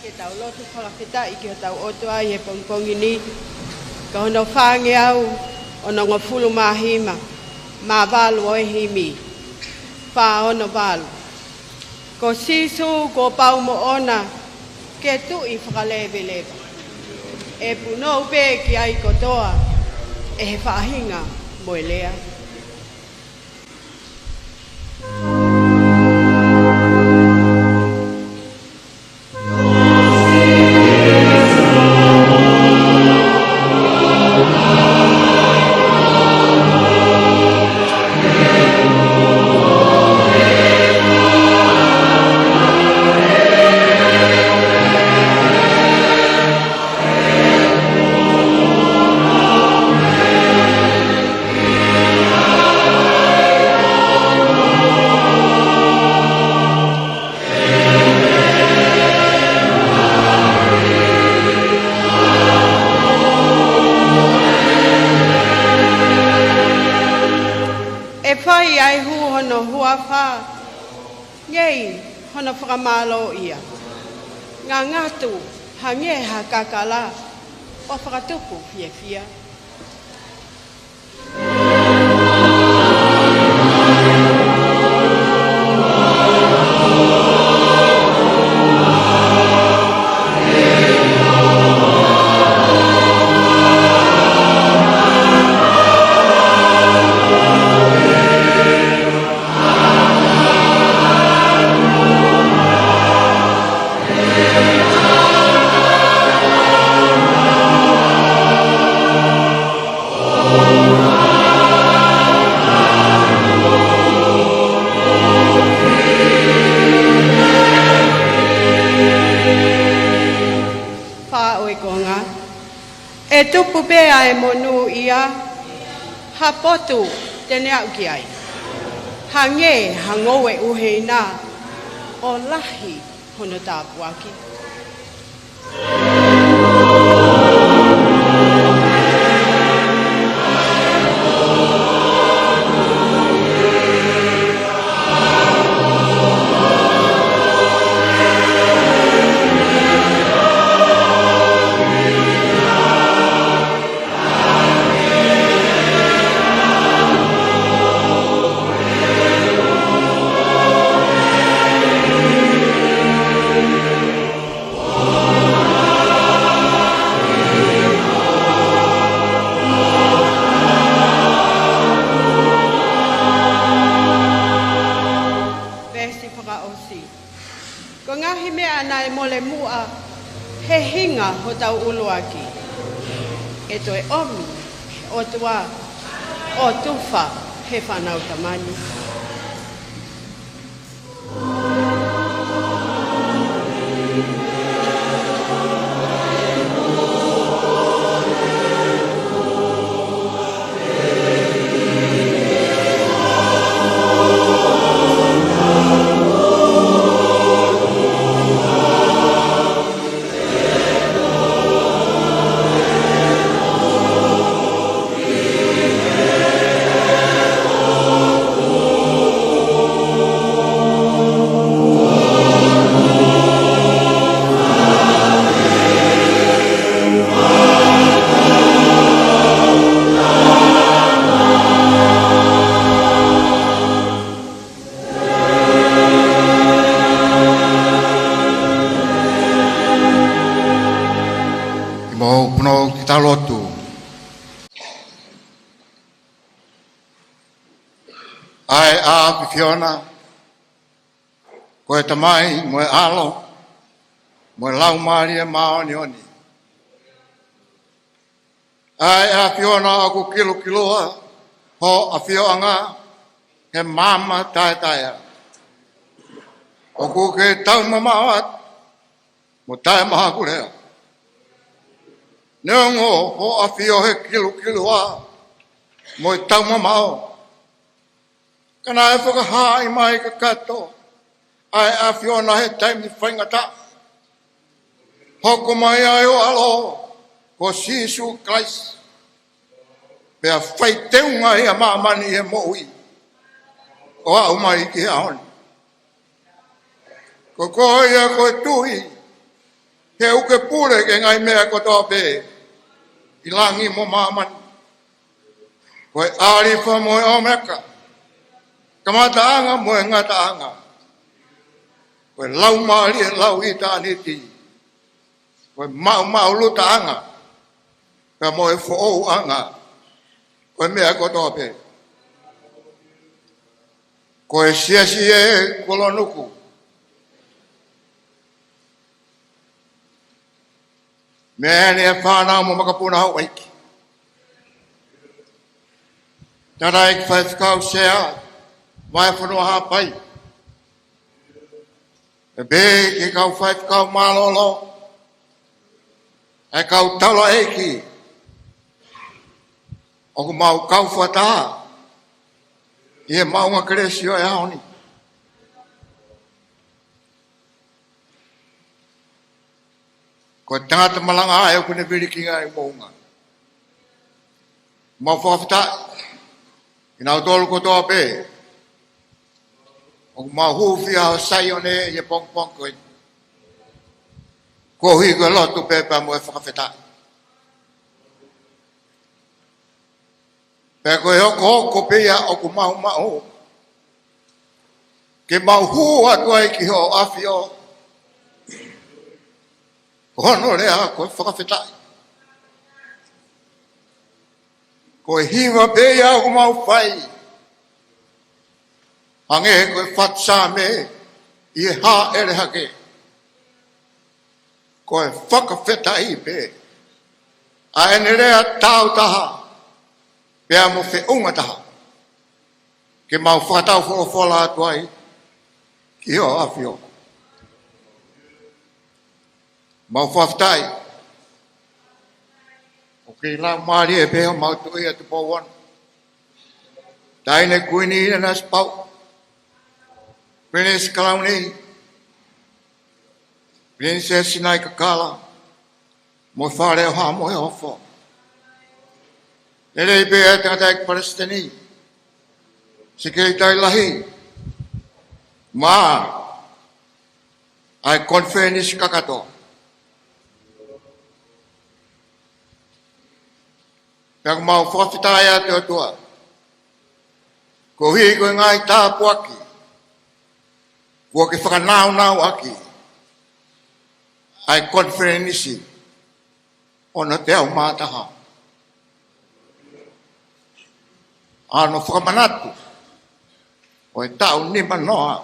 ke tau lotu kola kita i ke tau otua i e pongpongi ni. Ka hono whange au ono ngofulu mahima. Ma valu o e himi. Wha ono valu. Ko sisu ko pau mo ona ke tu i whakalebe leba. E puno upe ki ai kotoa e he whahinga mo e lea. Ngei, hono whakamalo ia. Ngā ngātu, hange ha kakala, o whakatupu fia fia. E tupu pea e monu ia, ha potu tene au ki ai. Ha nge hangoe uheina o lahi hono tāpuaki. He hinga ho tau uluaki. E toi omi, o tua, o tufa, he whanau tamani. Lotu. Ai a Fiona, koe tamai, moe alo, moe lau maria maoni oni. Ai a Fiona aku kiloa, ho a Fioanga, he mama taia. Oku ke tau mamawat, mo taia maha kulea. Neongo ho a Fio he kiloa, mo tau mamao. Kana e whakahai mai ka kato, ai a Fiona he taimi whaingata. Hoko mai ai o alo, ko Sisu Christ. Pea whai teunga e a mamani e moui, o au mai ki haoni. Ko koe ia koe tui, Ke uke pule ke ngai mea kotoa pe. Ilangi mo maman. Koe arifa mo e omeka. Kamataanga mo e ngataanga. Koe lau maali e lau ita aniti. Koe mau lutaanga. Ka mo e fo'ou anga. Koe mea kotoa pe. Koe siasi e kolonuku. Mea ne e whanau mo makapuna hau aiki. Tara e ki whaifkau sea. Mai whanua hapai. E be ki kau whaifkau malolo. E kau tala eiki. Oku mau kau whataha. Ie maunga kresio e haoni. Ko tangata malanga e okune virikinga e mounga. Mau whawhata. Ina utolu kotoa pe. Oku mau hufia o saione e pong koe. Ko hui ko lotu pe pa mo e whakawhata. Pe koe hoko pia oku mau. Ke mau hu atua i ki ho afio. Kono rea koe whakawhetai. Koe hiwa pia oku mau whai. Hange koe whatsame i ha ere hake. Koe whakawhetai pe. A ene rea tau taha. Pea mo fe unga taha. Ke mau whakatau wholofola atuai. Ki ho afio. Mau whaftai. O ke la maari e peo mau tui a Tupou wan. Taine kuini ina nas pau. Pene skalauni. Pene se sinai kakala. Mo whare o ha mo e hofo. Nere i pēa tangata ek Palestini. Sikei tai lahi. Ma. Ai konfenis kakato. Pēa mau whawhitai a te otua. Ko hui koe ngai tāpu aki. Kua ke whakanau aki. Ai konfenisi. Ona te au mātaha. Ano Fakamanatu. O e tau ni manoa.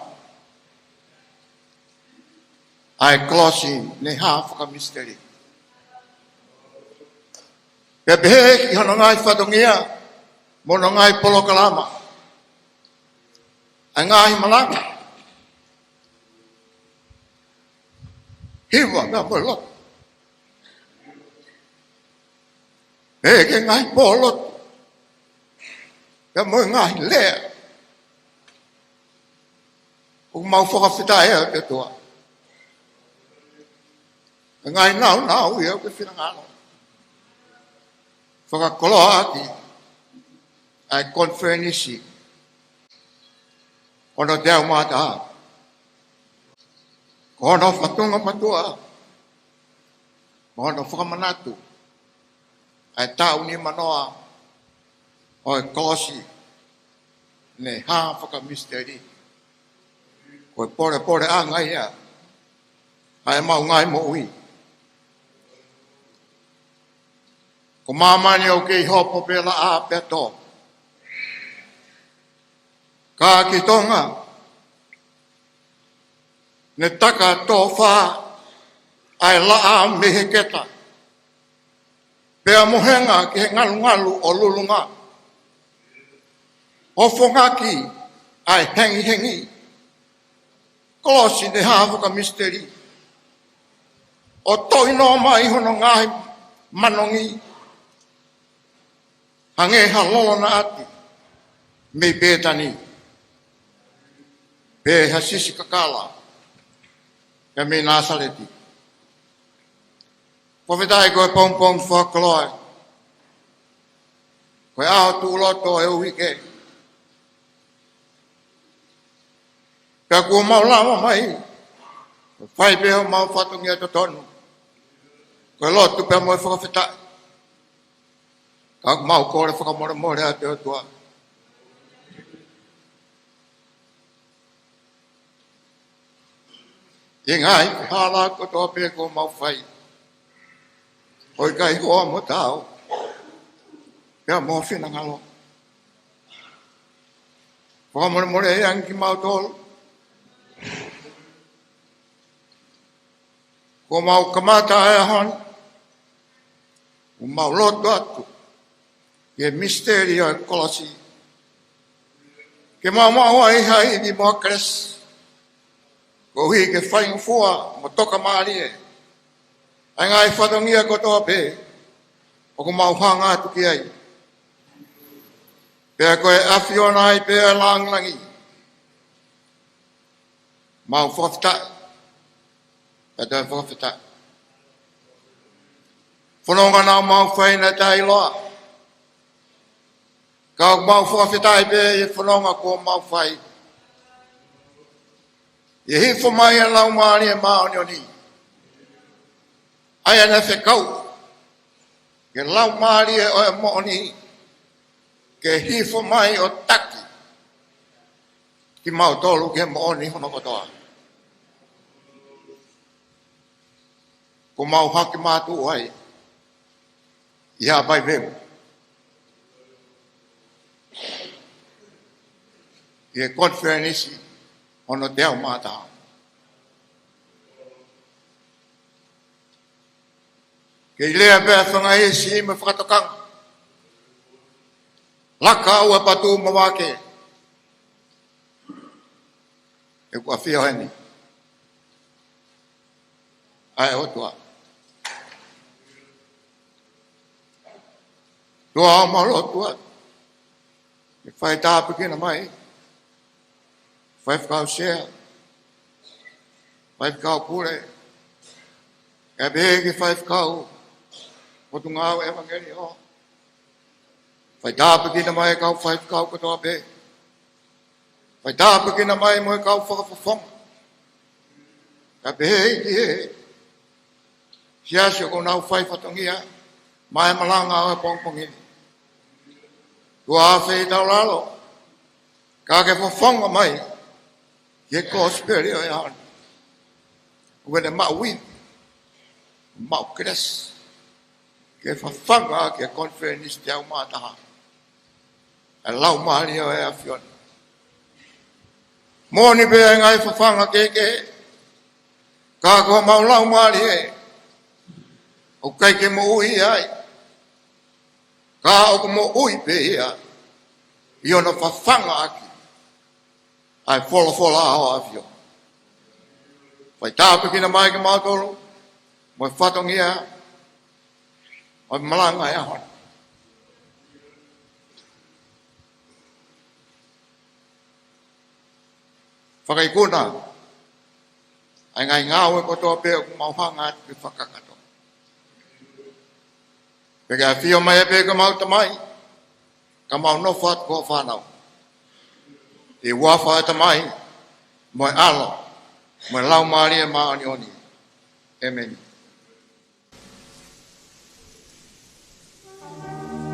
Ai Kolosi ne ha Fakamisiteli. Pe pehe ki hono ngai whatongia. Mono ngai polokalama. Ai ngai Malanga. Hiwa na molot. Pehe ke ngai polot. Ka mo ngai lea. Kung mau whakawhitai e te toa. Ngai nau ia ke whinangano. Whakakoloa aki. Ai konfenisi. Ono te au mātaha. Kono whatunga matua. Kono Fakamanatu. Ai tau ni manoa. Oi Kolosi. Ne ha Fakamisiteli. Koe pore a ngai ia. Ai mau ngai mo ui. Ko mamani o kei hopo pela a peto. Ka ki Tonga. Ne taka tō whā. Ai la a meheketa. Pea mohenga ki he ngalu o lulunga. O whongaki. Ai hengi. Kolosi ne ha Fakamisiteli. O toino mai hono ngai manongi. Hange halolo na ati. Me pētani. Pē hasisi kakala. Ka me nāsaleti. Powhitai koe pong whakaloai. Koe aho tūloto e uike. Ka kua mau lama mai. Whai peho mau whatungia to tonu. Ko lotu pe mo whakawhita. Ka mau kore whakamore a te otua. I ngai, hala ko tō pe ko mau whai. Hoi kai hoa mo tau. Pea mo whina ngalo. Whakamore e anki mau tōlu. Ko mau kamata e hon. O mau loto atu. Ke misterio e Kolosi. Ke mau ai hai ni mo kres. Ko hui ke whai Ngofua mo toka maari e. Ai ngai whatongia ko tō pe. O ko mau hanga atu ki ai. Pea koe awhiona ai pea langlangi. Mau whawhitai. Pea toi whawhitai. Whanonga nā mau whaina tai loa. Ka mau whawhitai pea e whanonga ko mau whai. E hifo mai e lau maari e maoni o ni. Ai ana whekau. Ke lau maari e o e mooni. Ke hifo mai o taki. Ki mau tolu ke mooni hono kotoa. Ko mau haki mātu ai. Ia bai veu. Ie konferenisi ono teo mātā. Ke i lea pēr whangai si me whakatokanga. Laka au e patu mawake. E kua whio heni. Ai otua. Tua au malo tua. E whai tāpu kina mai. Whai whakau share. Whai whakau kure. E bēki whai whakau. Motu ngāu evangeli o. Whai tāpu kina mai kau whai whakau katoa bē. Whai tāpu kina mai mo e kau whakawhawhonga. Ka bēki he. Siasio ko nau whai whatongia. Mai malanga o e pongpongini. Tua awhi tau lalo. Ka ke whawhonga mai. Ye Siupeli o e hana. Wene mau win. Mau kres. Ke whawhanga ke konferenisi te au mātaha. E lau maari o e awhiona. Mōni pēa ngai whawhanga ke. Ka kua mau lau maari e. O kai ke mo ui ai. Ka o mo ui pēa. I ona whawhanga aki. Ai whola aho awhio. Whai tāpu kina mai ke mātoro. Moi whatongia. Oi Malanga e ahona. Whakaikuna. Ai ngai ngāwe kotoa pēo ku mauhanga atu ki whakakato. Peka whio mai e pēka mauta mai. Ka mau nofa atu ko whanau. E wafa ata mai. Moi alo. Moi lau maari e maoni oni. Amen. Oh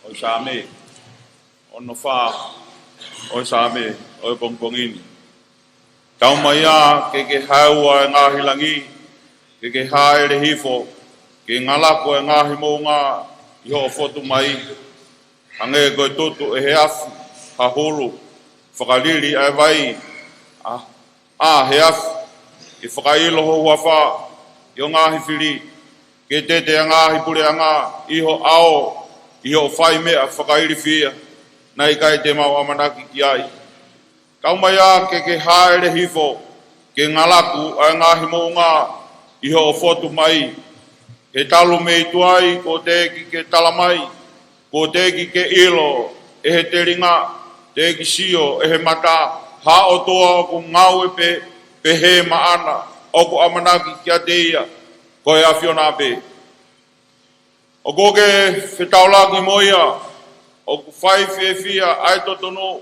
o same ono fa o same o pongpongini tau mai a ke haua ngā hilangi ke hae le hifo ke ngalako e ngā himonga i ho fotu mai ange koe tutu e he afu ha hulu whakalili ai vai he afu i whakailo ho wafa i o ngā hifiri ke tete a ngā hipure a ngā iho ao iho whai mea whakairi whia nei kai te mau amanaki ki ai kaumai a ke hae le hifo ke ngalaku ai ngā himonga iho fotu mai he talu mei tuai ko te ki ke talamai ko te ki ke ilo e he te ringa te ki sio e he mata ha o toa o ku ngau e pe he maana o ku amanaki ki a te ia ko e awhiona pe o ko ke whetaulaki moia o ku whai whia ai totono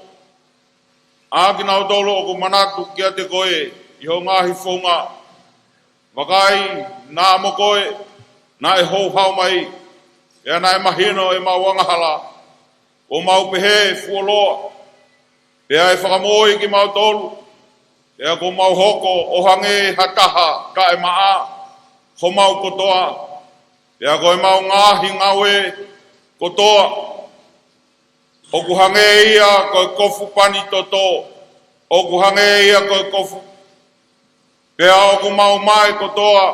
a ki nau tolo o ku manatu ki a te koe i ho ngāhi whonga wakai nā mo koe nā e hou hau mai e nā e mahino e mau wangahala o mau pehe fuoloa e ai whakamoi ki mau tolu e a ko mau hoko o hange hataha ka e maa ho mau kotoa e a ko e mau ngahi ngawe kotoa o ku hange ia ko e kofu pani toto o ku hange ia ko e kofu pe a o ku mau mai kotoa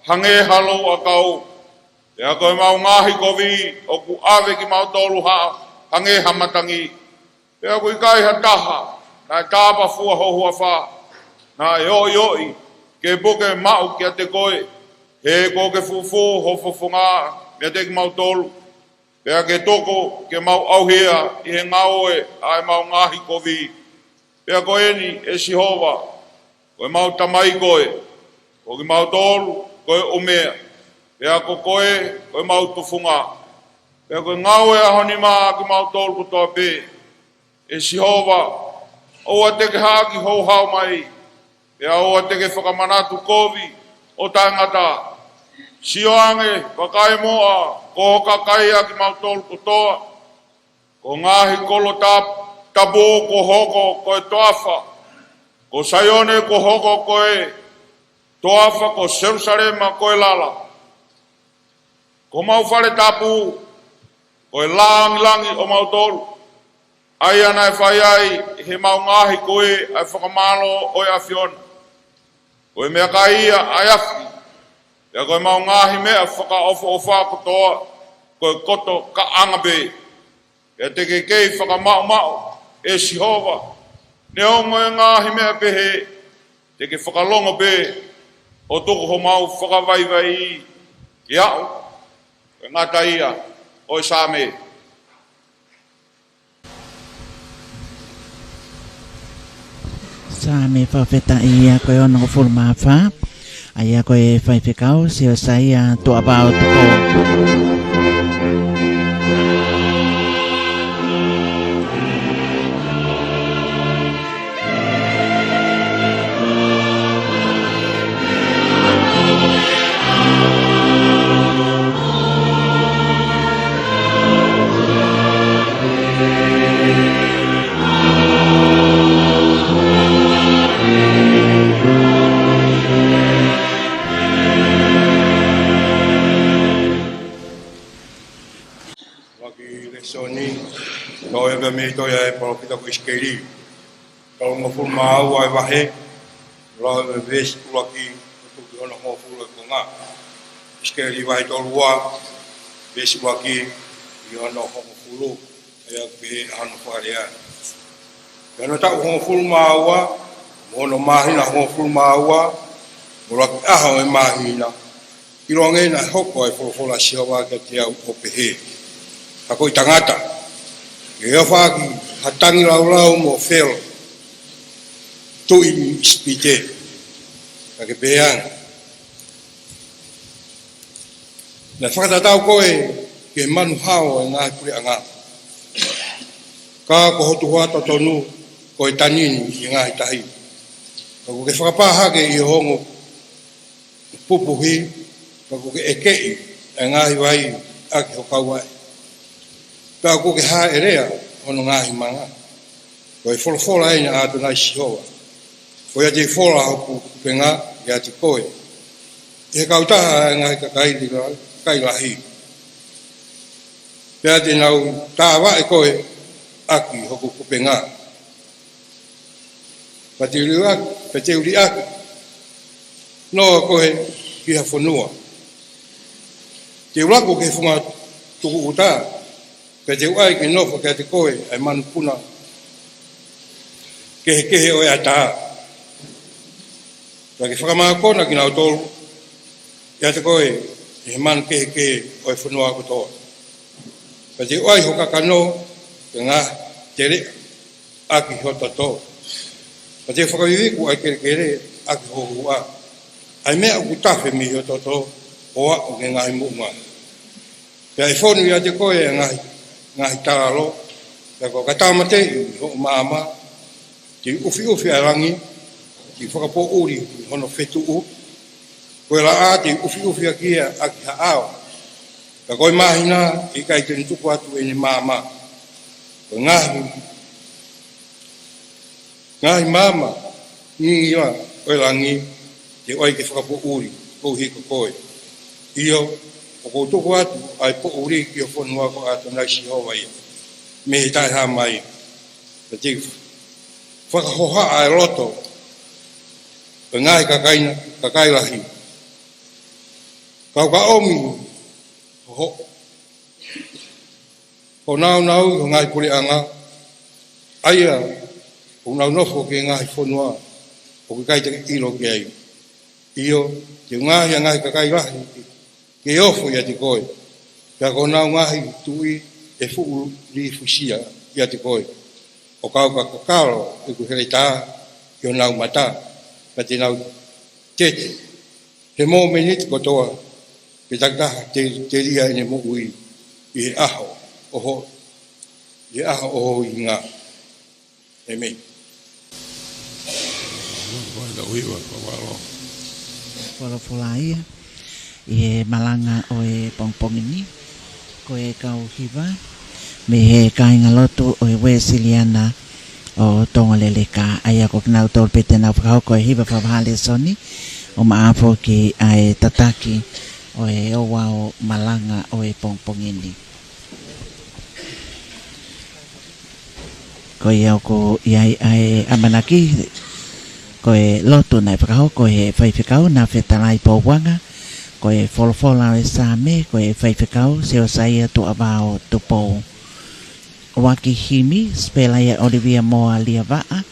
hange halo a kau e a ko e mau ngahi kovi o ku ave ki mau tolu ha hange hamatangi e a ku i kai hataha na e tāpa fua hohua wha na e oi oi ke buke mau ki a te koe he ko ke fufu ho fufunga me te ki mau tolu pe a ke toko ke mau auhea i he ngau e ai mau ngahi kovi pe a ko eni e sihova ko e mau tamai koe ko ki mau tolu koe omea pe a ko koe ko e mau tufunga pe a ko ngau e ahoni maa ki mau tolu kutoa pe e sihova o a te ke haki hou hau mai pe a o a te ke whakamanatu kovi o Tangata sioange wakai moa ko hoka kaia ki mau tolu kutoa ko ngahi kolo tabo ko hoko ko e toafa ko sayone ko hoko ko e toafa ko Jerusalema ko e lala ko mau whare tapu ko e langi o mau tolu ai ana e whai ai he mau ngahi ko e ai whakamalo o e awhiona ko e mea kaia ai awhi e ko e mau ngahi mea whaka ofo o whakotoa ko e koto ka angabe e te kei whakamau e sihova ne ongo e ngahi mea pehe te ke whakalongo pe o toko ho mau whakawaiwai ki au e ngata ia o e same Same whawheta ia koe o nongo fulmawha aia koe whaiwhekau Siaosi a toa pao Tupou. me to ya por kita ko iskeli kalau ngoful mau ai wahe lo ves laki tu ono ngoful ko nga iskeli vai to lua ves laki yo ono ngoful ya be anu faria kana ta ngoful mau ono mahina ngoful mau mo ah o mahina ilonge na hoko e fola siwa ka tia o pehe ako Tangata e afaki hatangi lau mo fel tu in spite ka ke peang na fakata tau ko e ke manu hao nga kuri anga ka ko hotu wa tonu ko tanini nga tahi ko ke fakapaha ke i hongo pupuhi ko ke ekei nga vai aki ho kawai Pea ko ke ha erea ono ngahi manga. Ko e fola ina ato nai sihoa. Ko ia te fola hoku penga ia te koe. E kautaha ngai kai lahi. Pea te nau tāwa e koe aki hoku kupenga. Pati uri aki, pati uri aki. Noa koe ki ha whanua. Te urako ke whunga tuku uta. Pati uai ke nofa kia te koe ai manu puna. Kehe o e ata. Paki whakamakona ki nau tolu. Ia te koe e manu kehe o e whanua ko toa. Pati uai hoka kano ke ngā tere aki hota toa. Pati whakawiwiku ai kere aki hohua. Ai mea uku tawhi mi hota toa o a o ke ngahi muunga. Pea e whonu ia te koe e ngahi taralo. Pea ko katamate i ho maama. Ti ufi a rangi. Ti whakapo uri hono whetu u. Koe la a ti ufi a kia aki haao. Ka koe mahina i kai te ntuku atu e ni maama. Koe ngahi maama ni ia koe langi te oi ke whakapo uri kou hiko koe. Iyo o kou tuku atu ai po uri ki o whanua ko atu nai si hoa ia. Me he tai ha mai. Ka te whakahoha ai roto. Koe ngahi kakai lahi. Kau ka omi ko nau ko ngai puri anga aia ko nau nofo ke ngai whanua o ke kai te ilo ke ai iyo te ngai kakai lahi ke ofo ia te koe kia ko nau ngai tui e fuu li fusia ia te koe o kau ka kakaro e ku here tā i o nau mata ka te nau tete he mō menit kotoa ke takaha te ria ene mo ui i he aho oho i aho oho i ngā. Amen. Whalafulaia i he malanga o e pongpongini ko e kau hiva me he kainga lotu o e Wesleyan o Tonga leleka aia ko kinau tol pete na whakao ko e hiva whawhale soni o maafo ki ai tataki o e Ouau malanga o e pongpongini. Ko iau ko iai ai amanaki ko e lotu nai whakaho ko e whaiwhikau na whetalai pōwanga ko e wholofola e sāme ko e whaiwhikau Siaosi tu Ouau Tupou. Waki himi spelaya Olivia moa lia waa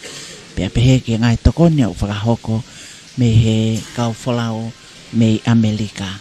pia pehe ki ngai tokone o whakahoko me he kau wholau me Amerika.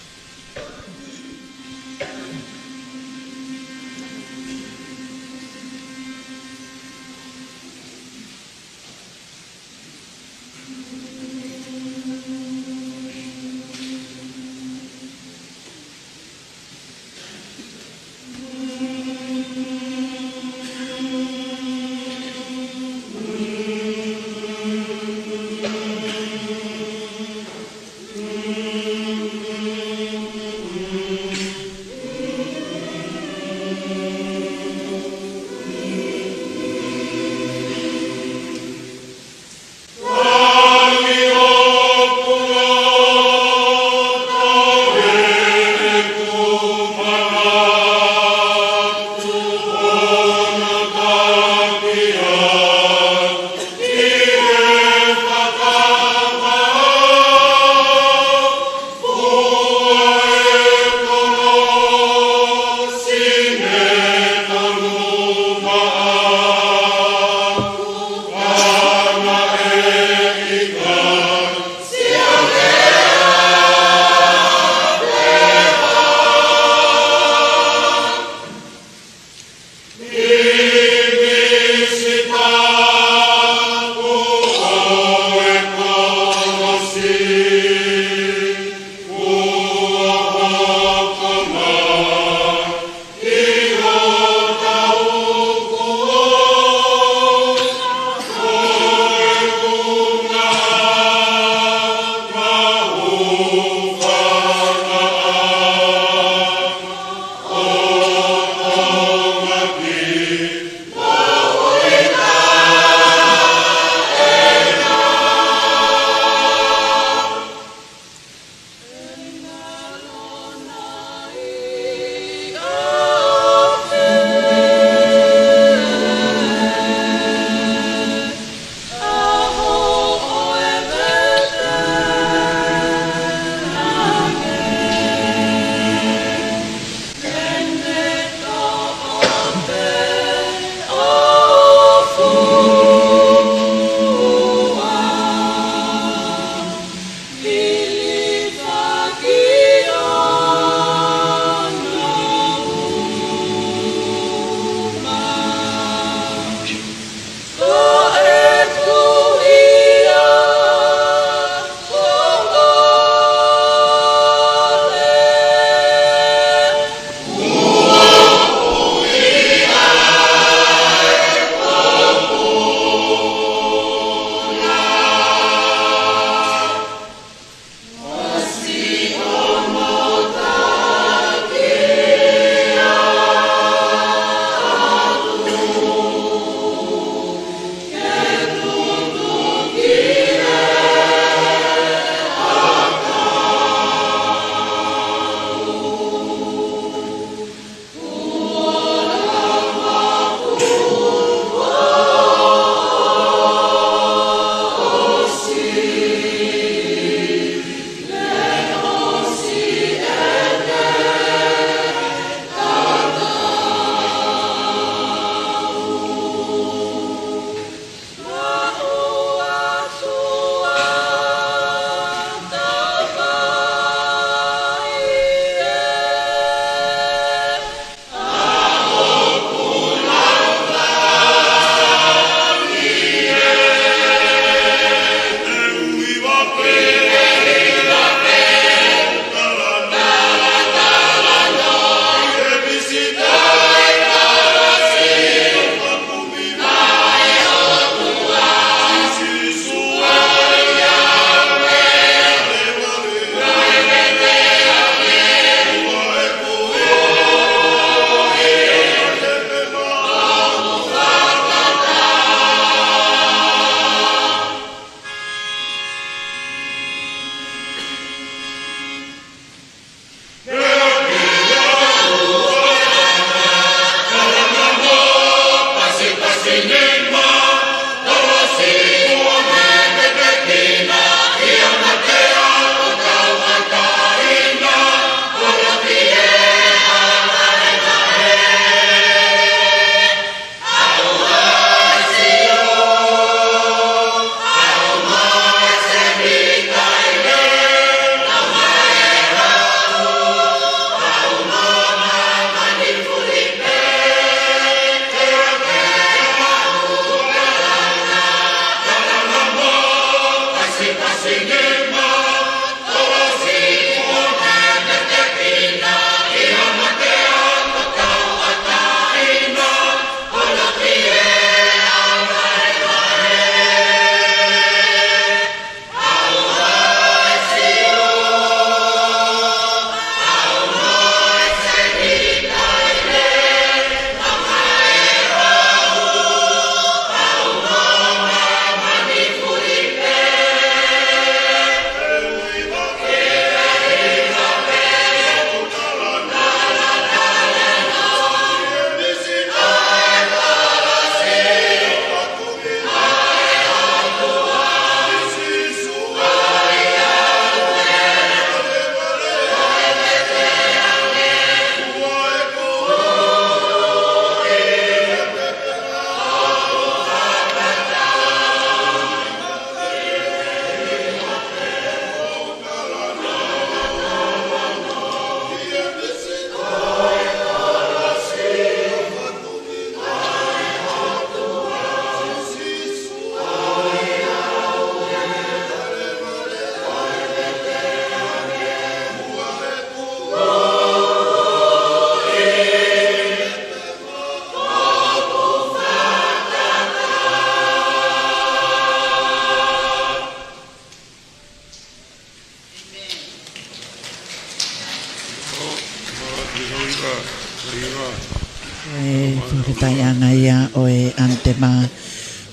Whakataianga ia o e antema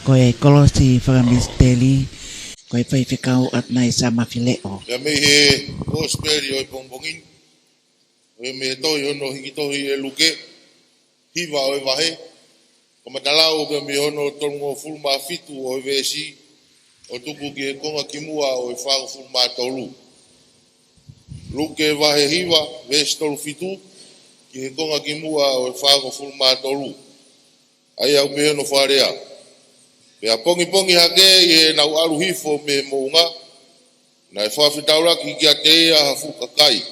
ko e Kolosi Fakamisiteli ko e whaiwhikau at nai sa mawhileo. Ia me he Siupeli o i pongpongin. O me toi ono hikitohi e luke. Hiva o e wahe. O matalau pe me ono tongo fulma fitu o e vesi. O tupu ki e konga kimua o e whago fulma tolu. Luke wahe hiva, vesi tolu fitu. Ki he konga kimua o e whago fulma tolu. Ai au me ono wharea. Pea pongi hake e nau alu hifo me mounga. Na e whawhitaura ki kia te ea hafu kakai.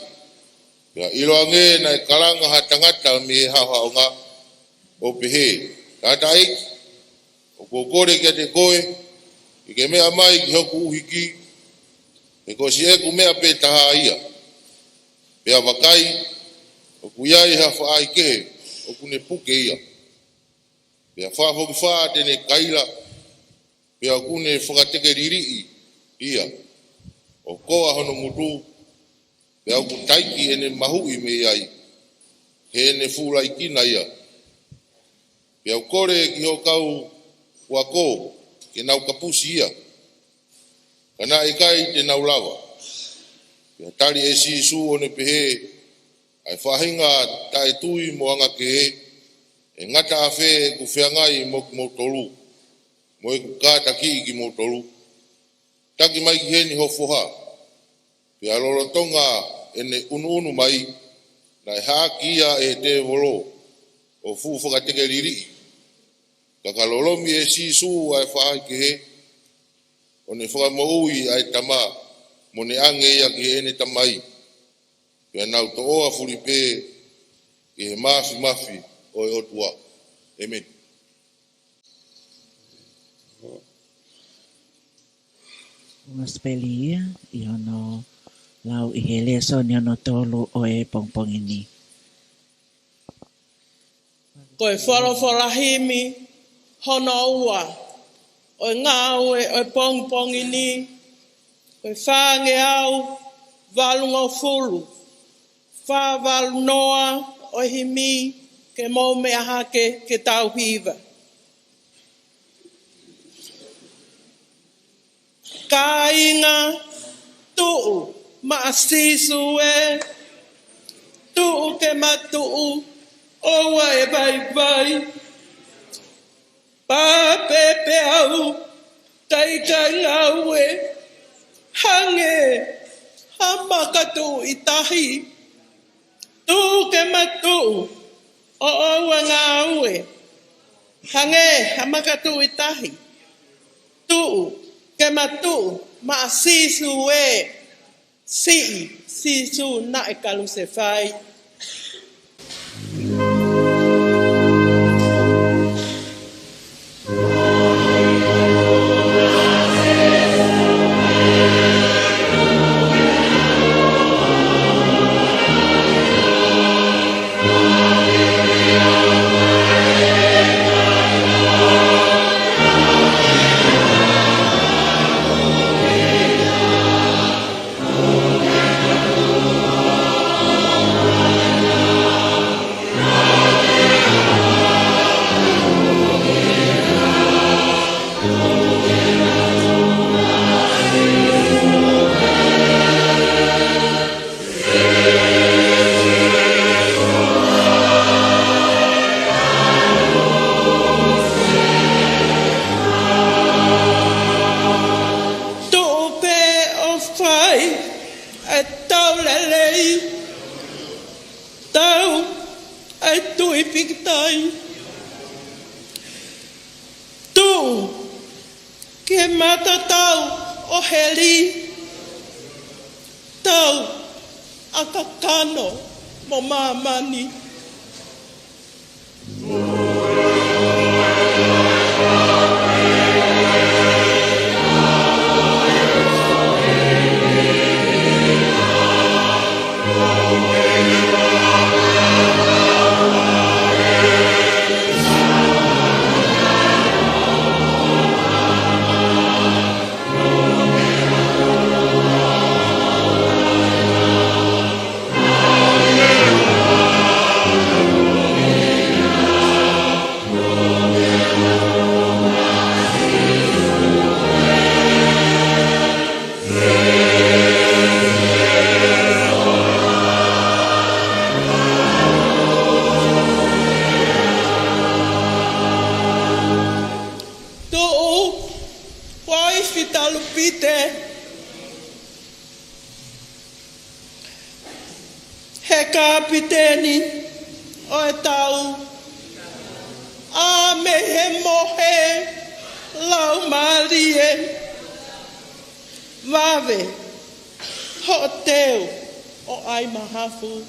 Pea iloange na e kalanga ha tangata me haha o ngā. O pehe. Tata eiki. O kokore kia te koe. I ke mea mai ki hoku uhiki. E ko si eku mea pe taha ia. Pea wakai. O kuyai hafa ai kehe. O kune puke ia. Pea whafoki whaa tene kaila. Pea kune whakateke riri ia. O koa hono mutu. Pea ku taiki ene mahui me ai. He ene fūlai kina ia. Pea kore ki ho kau wako. Ke nau kapusi ia. Kana e kai te nau lava. Pea tari e si su o ne pehe. Ai whahinga tae tui moanga ke he. E ngata awhe ku whiangai mo ki tolu. Mo e ku kāta ki ki mo tolu. Taki mai ki heni ho foha. Pea lolo Tonga ene unu mai. Na e haki ia e te volo. O fu whakateke riri. Kaka lolomi e si su ai whaai ki he. O ne whakamoui ai tama. Mo ne ange ia ki he ne tamai. Pea nau to oa furipe. Ki he mafi. O e otua. Amen. Siupeli ia i ono lau i he leso ni ono tolu o e pongpongini. Ko e whorahimi hono ua. O e ngāue o e pongpongini. Ko e whānge au valunga fulu. Whā valu noa o himi. Ke mau mea hake ke tau hiva. Ka inga tuu maasisu e. Tuu ke matuu owa e vai. Pa pepe au taika ngau e. Hange hamakatu itahi. Tuu ke matuu. O ngā ue. Hange, hamakatu itahi. Tu, ke matu, ma sisu e. Sisu na e kalu se whai. kapiteni o e tau. A me he mohe lau marie. Vave ho teu o ai mahafu.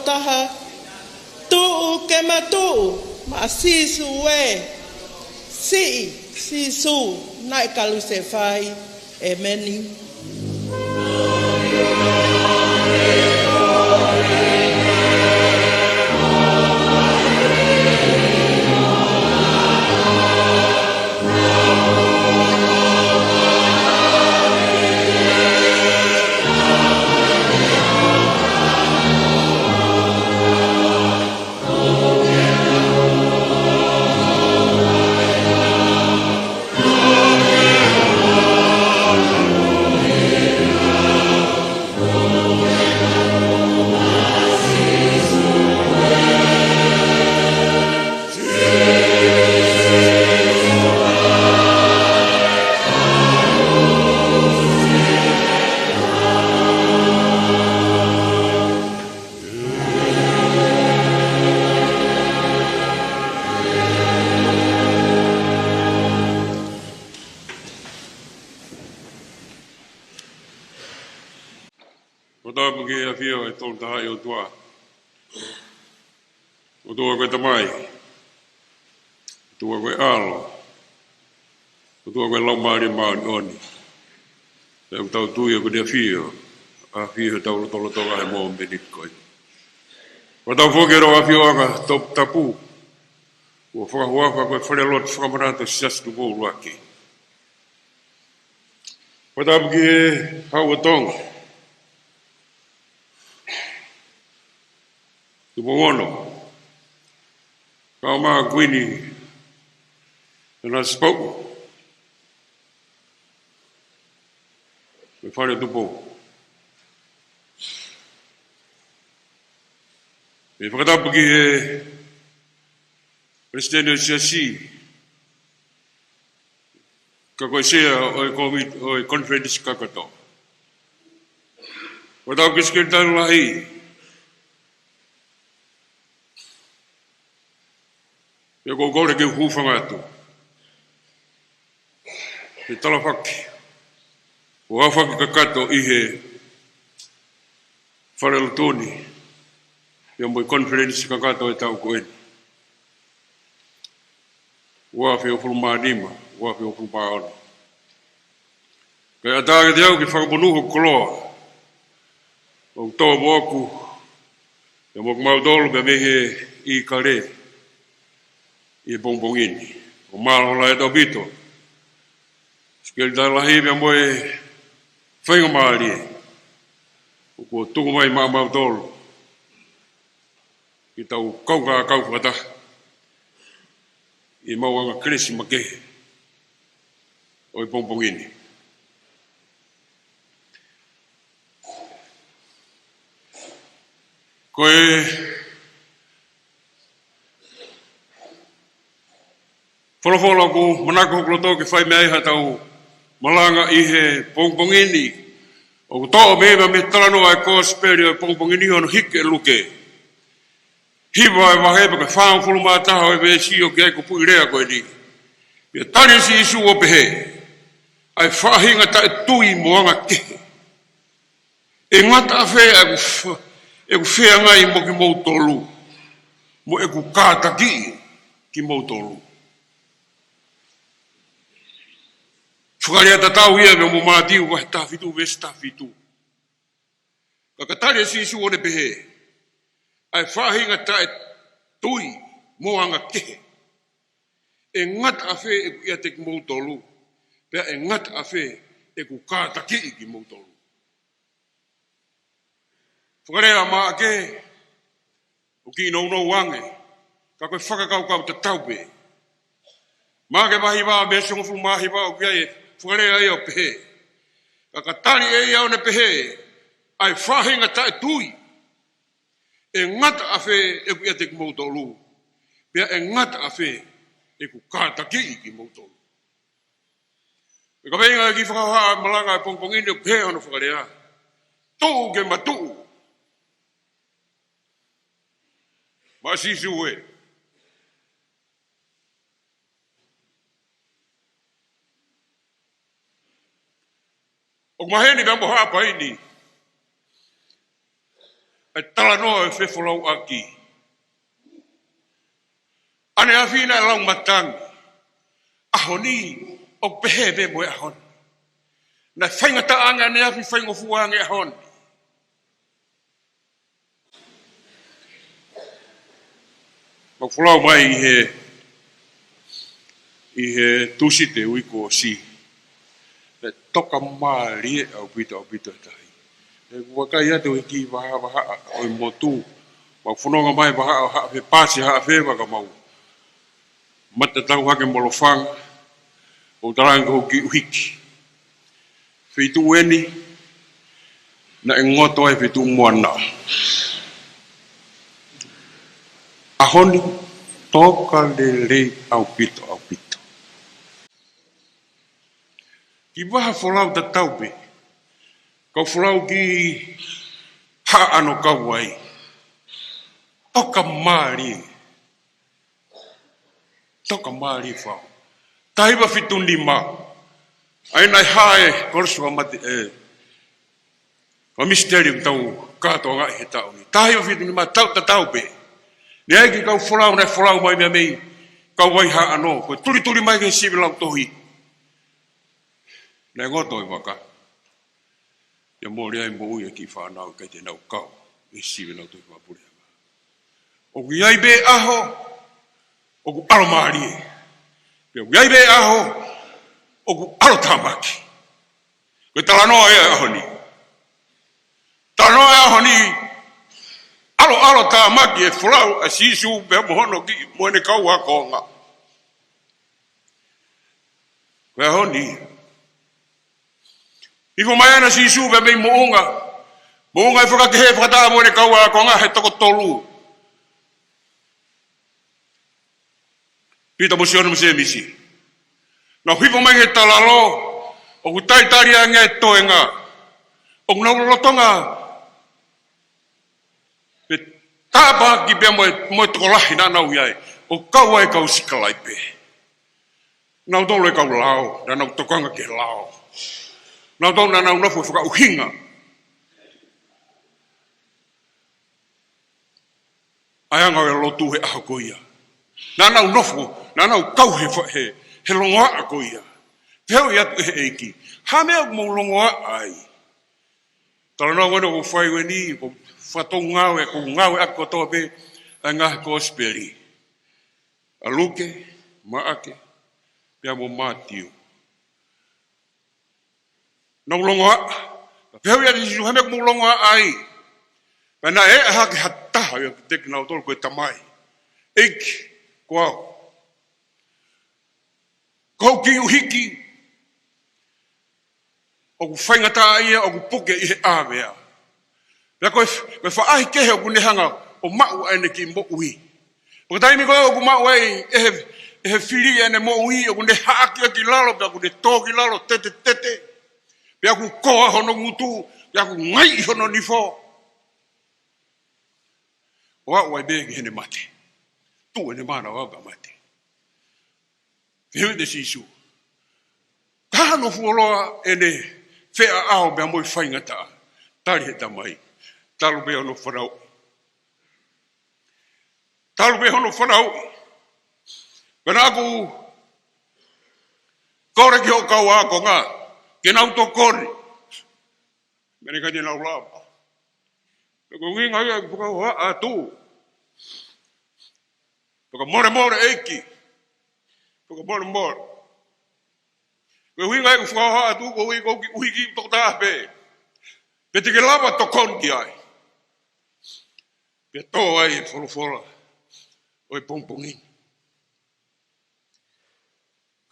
Taha tu ke matu ma sisu we sisu nai kalu se fai e meni O tua koe tamai, o tua koe alo, o tua koe lau maari maari oni. E o tau tui o kudea fio, a fio tau lo toga he mō menit koe. O tau whokero a fio aka top tapu, o whakahuafa koe wharealot Fakamanatu sias Tupou luaki. O tau ki he hau o Tonga. Tupou ono. Kau maa kuini, and I spoke. Me whare Tupou. Me whakatapu ki he Presidente Siaosi. Ka koe sea o e conference kakato. Whatau ki skirtanu lahi. E ko kore ke Fakamanatu. E tala whaki. O awhaki kakato i he wharelatoni. E mo conference kakato e tau koeni. Ua whio fulu maadima, ua whio fulu maoni. Kaya atāke te au ki whakaponuho koloa. O toa moku. E mo kumautolu pe mehe i kare. I bongbongini. O mālola e Tevita. Skeli tā lahi mea moe whainga maari e. O kua tuku mai mau tolu. I tau kauka kauwhata. I mauanga kresi makehe. O i bongbongini. Koe wholofola ko manako kloto ke whai mea iha tau Malanga i he pongpongini. O toa mea me talano ai kosperi o pongpongini ono hike luke. Hiwa e wahepa ka whaang fulumataha o e vesi o ke ko pui rea koe ni. Ia tari si isu o pehe. ai whahinga ta e tui moanga kehe. E ngata a whea e ku whea ngai mo ki mautolu, mo e ku kāta ki mautolu. Whakarea tatau ia me mo mātiu wa he tawhitu vesi tawhitu. Kakatari e sisu o ne pehe, ai whahinga ta e tui moanga kehe. E ngata a whea e ku ia te ki mautolu, pea e ngata a whea e ku kāta ki mautolu. Whakarea maa ke, o ki no wange, ka koe whakakau te taupe. Maa ke mahi waa, me songofu mahi waa o kia e, whakarea e o pehe. Ka katari e iau ne pehe, ai whahinga ta e tui. E ngata a whe e ku ia te ki mautolu. Pea e ngata a whe e ku kāta ki mautolu. E ka venga ki whakahaa malanga e pongpongini o pehe ono whakarea. Tou ke matuu. Ma sisu e. O maheni ka moha paini. E tala noa e whewholau aki. Ane awhina e lau matangi. Ahoni o pehebe mo e ahon. Na whaingata anga ne awhi whaingofua anga e ahon. Makfulau mai i he tusite uiko si. Le toka maari e au pita e tahi. Le kuwakai atu e ki waha o i motu. Makfunonga mai waha o haa fe pasi haa fe waka mau. Mata tau hake molofanga. O taranga ho ki uhiki. Feitu eni. Na e ngoto ai feitu moana. Ahoni toka le au pito. Ki waha wholau ta taupe. Kau wholau ki haa ano kau ai. Toka maari whao. Tahiwa fitu lima. Ainai hae Kolosi wa mati Fakamisiteli tau kato ngai he tau ni. Tahiwa fitu lima tau ta taupe. Ni aiki kau wholau mai mea mei. Kau wai haa ano. Koe turi mai ke siwi lau tohi. Nai ngoto i waka. Ia mōri ai mo uia ki whanau kai te nau kau. E siwe nau tohi wapure. O ku iai be aho. O ku alo maari e. Pea ku iai be aho. O ku alo tamaki. Koe talanoa e ahoni. Talanoa e ahoni. Alo tamaki e whulau a sisu bea mohono ki moene kau hakonga. Koe ahoni. Ifo mai ana sisu be mei moonga. Moonga e whakakehe whakataa moene kaua ko ngā he toko tolu. Pita mosiono mo se misi. Na hifo mai he talalo. O ku taitari a ngai toenga. O ku naulolotonga. Pe tāpa ki bea moe toko lahi nā nau iai. O kaua e kau sikalai pe. Nau tolo e kau lao. Na nau tokanga ke lao. Nau tau nau nofu whaka uhinga. Aianga e lotu he aha koia. Nau nofu, nau kau he longoa a koia. Peo i atu he eiki. Hamea mo longoa ai. Tala nau wano ko whai weni, ko whatou ngawe, ko ngawe ako toa pe, a ngā kosperi. A luke, maake, pia mo mātiu. Nau longoa, peo ia disisu hame kumu longoa ai. Pena e hake hataha ia teki nau tolu koe tamai. Eiki, koau. Kou ki uhiki. O ku whaingata ia, o ku puke i he āwea. Pea koe whaahi kehe o ku nehanga o mau aine ki mo ui. O taimi koe o ku mau ai e he whiri ane mo ui, o ku ne haakia ki lalo, pea ku ne tō ki lalo, tete. Pea ku koa hono ngutu, pea ku ngai hono nifo. O au ai bēgi hene mate. Tu ene mana o aga mate. Hewe de sisu. Ka hano fuoloa ene fea ao bea moi whaingata. Tari he tamai. Talu bea ono whanau. Talu bea ono whanau. Pena aku kore ki o kau ako ngā. Ke nau to kore. Mene ka nau lapa. Ko winga ia puka hoa atu. Puka more more eiki. Puka more more. Ko winga ia puka hoa atu ko wiki to tape. Pe te ke lava to konti ai. Pe to ai folo. Oi pompongi.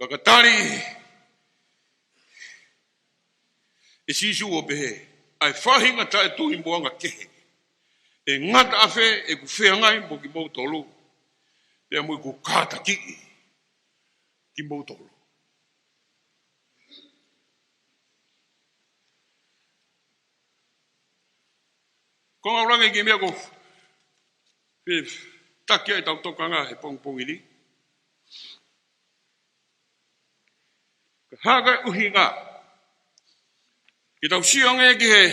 Kakatari e sisu o pehe. Ai whahinga tae tu imboanga kehe. E ngata afe e ku whea ngai mo ki mou tolu. Pea mui ku kāta ki mou tolu. Ko ngā rangi ki mea ko taki ai tau tokanga he pongpongi ni. Ka hākai uhi ngā. Ki tau sionge ki he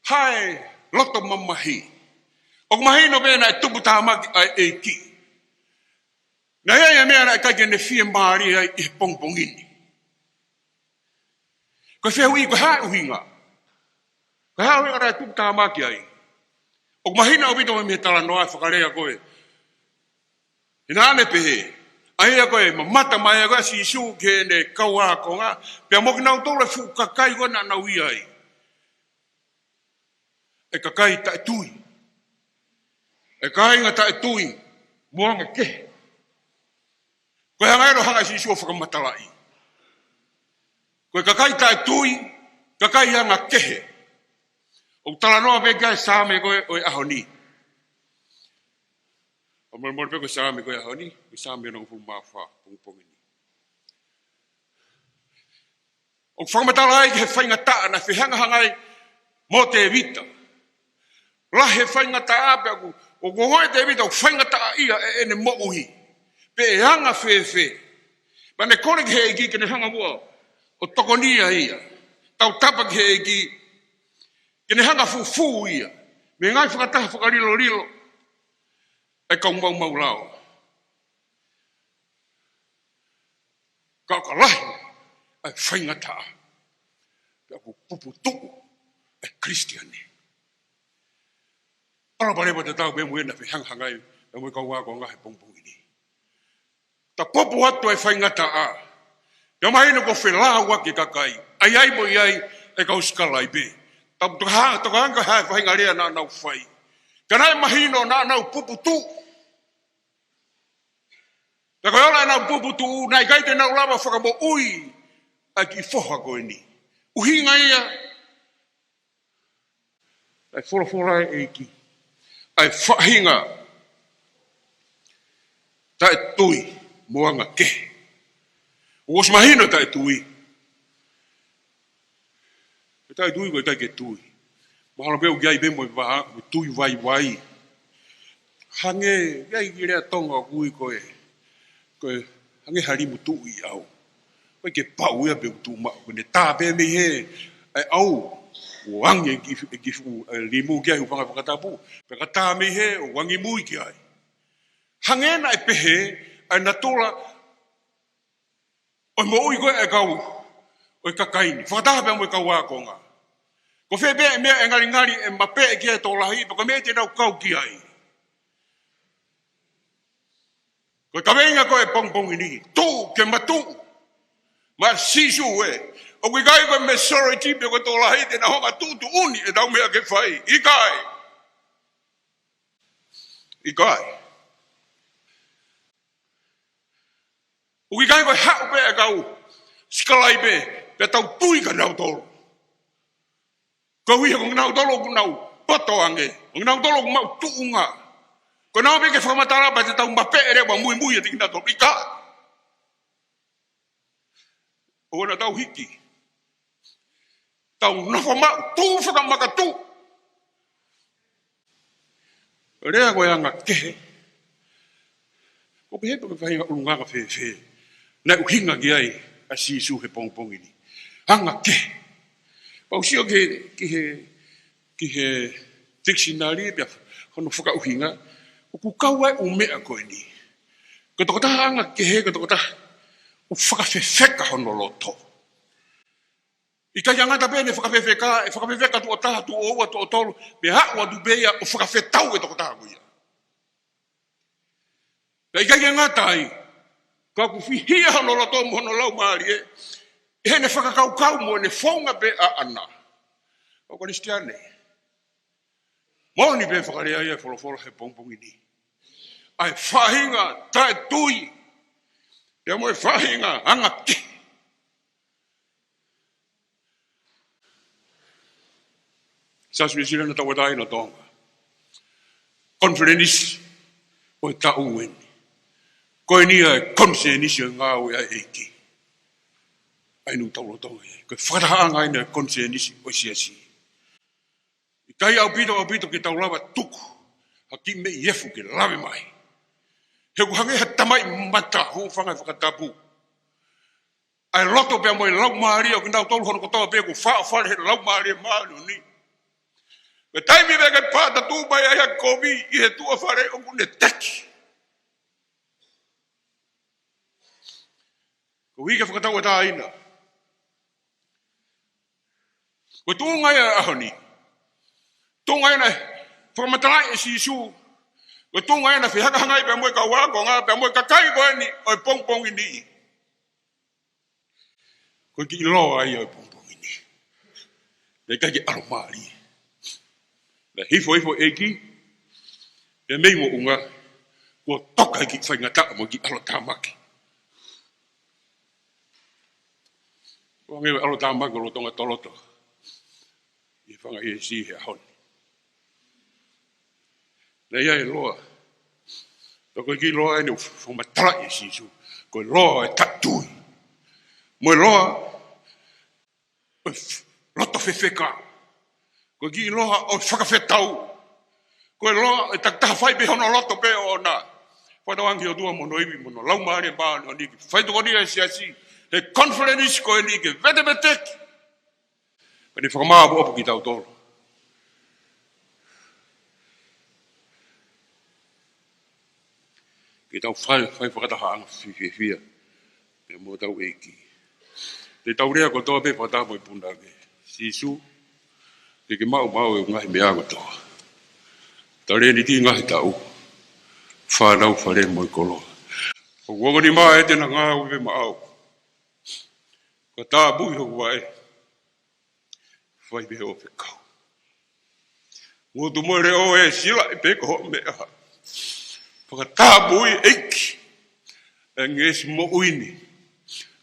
hae loto mamahi. O mahi no bena e tupu tāmaki ai e ki. Na ia mea na e kai ne fie maari ai i pongpongini. Ko whia hui ko hae uhi ngā. Ko hae uhi ngā e tupu tāmaki ai. O mahi na obito me tala noa whakarea koe. Ina ane pehe. Aia koe mamata mai aga si isu ke ne kaua ko ngā. Pea moki nau tōre fu kakai ko na nau i ai. E kakai tae tui. E kainga tae tui. Muanga ke. Koe hangaero hanga si isu o whakamatalai. Koe kakai tae tui. Kakai hanga kehe. O tala noa pe kai sāme koe o e ahoni. O mora pe koe sāme koe ahoni. Koe sāme nong fu mawha. Pongpongini. O whakamatala ai he whainga taa na whihanga hangai mo Tevita. La he whainga taa pe aku. O gohoi Tevita o whainga taa ia e ene mo uhi. Pe e hanga whewhe. Ma ne kore ki he eki ke ne hanga mua. O tokonia ia. Tau tapa ki he eki. Ke ne hanga fufu ia. Me ngai whakataha whakarilo rilo. E kau mau lao. Kau ka lahi. Ai whainga taa. Pe aku pupu tuku. E Kristiane. Para pareba te tau be muena pe hang hangai. E mui kau wako ngahe pongpongini. Ta popu atu e whainga taa. Te mahina ko whelaa waki kakai. Ai mo iai e kau skalai be. Toka hanga hae whainga rea nā nau whai. Kanai mahino nā nau pupu tu. Ka koe ola nau pupu tu. Nai kai te nau lava whakamo ui. Ai ki whoha koe ni. Uhinga ia. Ai whorofora e ki. Ai whahinga. Tae tui. Moanga ke. Uos mahino tae tui. Tai tui koe tai ke tui. Mahalo peo ki ai bemo i waha, tui vai. Hange, iai ki rea tonga kui koe. Koe, hange harimu tui au. Koe ke pau ia peo tu mao. Koe ne tā pe me he, ai au. O ange ki limu ki ai upanga whakatapu. Peka tā me he, o wangi mui ki ai. Hange na e pehe, ai natola, oi mo ui koe e kau. Oi kakaini. Whakataha pea mo i kau wākonga. Ko whebe mea e ngari e mape e kia tō lahi, paka mea te nau kau ki ai. Ko kaweinga ko e pongpongi ni, tū ke matu, ma sisu e. O kui kai ko me sorority pe ko tō lahi te na honga tūtu uni e tau mea ke whai. Ikai. O kui kai ko e hau pe e kau, skalai pe tau tui ka nau tōru. Ko hui ko nau tolo ku nau poto ange. Ko nau tolo ku mau tuunga. Ko nau pe ke whamatara pa te tau mape ere wa mui e tingina tolo. Ika. O na tau hiki. Tau nofo mau. Tu whakamaka tu. Rea koe anga kehe. Ko pehe pe whahinga urunganga whe. Nai uhinga ki ai. a sisu he pongpongi ni. Anga ke. Pausio ki he dictionary bia hono fuka uhinga. Ku kawa u mea ko ni. Ko to ta anga ke he ko to ta u fuka fefeka hono loto. Ika yanga ta bene fuka fefeka tu ota tu o tu otolo be ha wa du beya u fuka fetau e to ta ko ya. Ika yanga tai ka ku fihia hono loto mo hono lau mari e. E ne fuka kau mo ne fonga be a ana. O ko kristiane. Mo ni be fuka ria ia folo he pongpongi ni. Ai fahinga tai tui. Ya mo fahinga anga ki. Sas mi sila na tawadai na Tonga. Conference o ta uwen. Ko ni a consenisi nga o ya eki. Ai no tau Tonga. Ko fara anga ina consenisi o siasi. Kai au pito ki tau lava tuku. Haki me yefu ki lave mai. He ku hange tamai mata hu fanga whakatapu. Ai loto pe mo lau maari o ki nau tolu hono kotoa pe ku wha he lau maari maari ni. Me taimi vega pata tu mai ai komi i he tua whare o kune teki. Ko hike whakatau e tā ina. Ko tūngai a ahoni. Tūngai na whakamatalai e si isu. Ko tūngai na whihakahangai pe moe ka wako ngā pe moe ka kai koe ni o e pongpongi ni. Ko ki iloa ai o e pongpongi ni. Nei kai ki aromari. Na hifo eki. E mei mo unga. Ko toka ki whaingata mo ki alo tāmaki. Ko ngewe alo tāmaki lo tonga toloto. I whanga i e si he ahoni. Nei ai loa. Toko ki loa e ne whamatara e sisu. Ko loa e tatui. Mo loa loto whewheka. Ko ki loa o whakawhetau. Ko loa e taktaha whai pe hono loto pe o na. Whanawangi o tua mono iwi mono lau maare maare o niki. Whaitoko ni e siasi. He conference ko e niki vete meteki. Pani whakamaa opo ki tau tolo. Ki tau whai whakataha anga whiwhia. Pe mo tau eki. Te tau rea ko toa pe whatamo i punake. Sisu. Ke mau e ngahi mea kotoa. Tare ni ti ngahi tau. Whanau whare mo i kolo. O wangani maa e tena ngā uwe maau. Ka tā bui ho wae. Whai behe o whekau. Ngotu mo re o e sila i peko ho mea. Whaka tā bui eiki. E ngesi mo uini.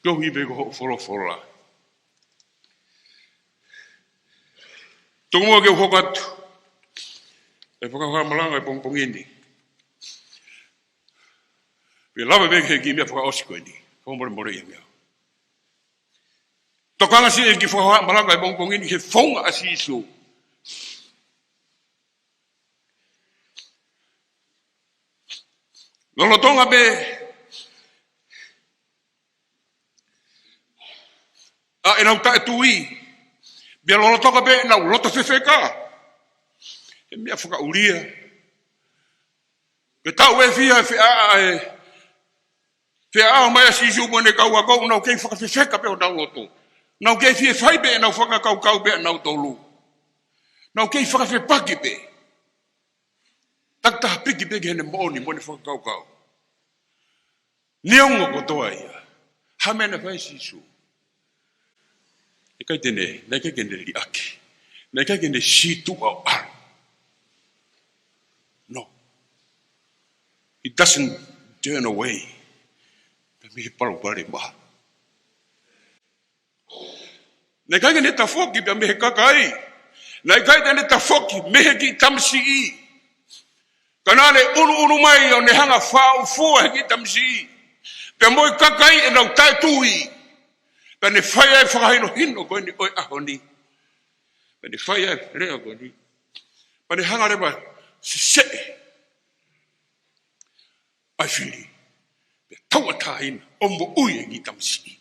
Tohi peko ho wholofola. Tongo mo ke whokatu. E whakawha Malanga e pongpongini. Pe lava meke he ki mea whakaosiko ni. Whamore more i mea. Tokanga si e ki whakawha Malanga e pongpongini he whonga a si isu. Lolo tonga be. A e nau tae tui. Bia lolo tonga be nau loto whewheka. E mea whakauria. Ke tau e whia whia mai a sisu mo ne kau a kou nau kei whakawhewheka pe o nau loto. Nau kei whia whai be nau whakakau be nau tolu. Nau kei whakawhepaki be. Taktaha piki be hene mooni mo ne whakakau. Neongo kotoa ia. Hamena whai sisu. E kai tene, nei kai kene li aki. Nei kai kene situ au aru. No. It doesn't turn away. Me paru pare ma. Nei kai kene ta foki pe me kakai. Nei kai kene ta foki me ki tamsi i. Kanale unu mai o ne hanga whao fua ki tamsi. Pe moi kakai e nau tai tui. Pe ne whaia e whakahino hino koe ni oi ahoni. Pe ne whaia e rea koe ni. Pe ne hanga rewa se. Ai whiri. Pe taua tāhina ombo ui e ki tamsi.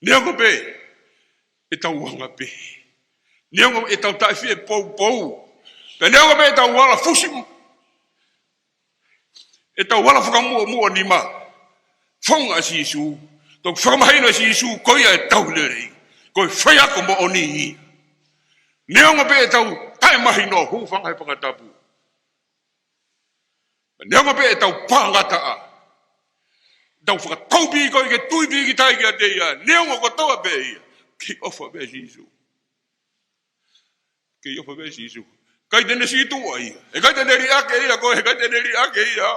Neongo be, e tau wanga be. Neongo e tau taifi e pou. Pe neongo be e tau wala fusi. E tau wala whakamua ni ma. Whonga si isu. Tau whakamahino si isu, koia e tau lerei. Koi whaiako mo oni hi. Neongo be e tau tai mahino, hu whanga e pangatapu. Neongo be e tau pangata a. Tau whakataupi ko i ke tuipi ki tai ki a teia. Neongo ko toa be ia. Ki ofa be si isu. Ki ofa be si isu. Kai tene si tua ia. E kai tene ri ake ia ko e kai tene ri ake ia.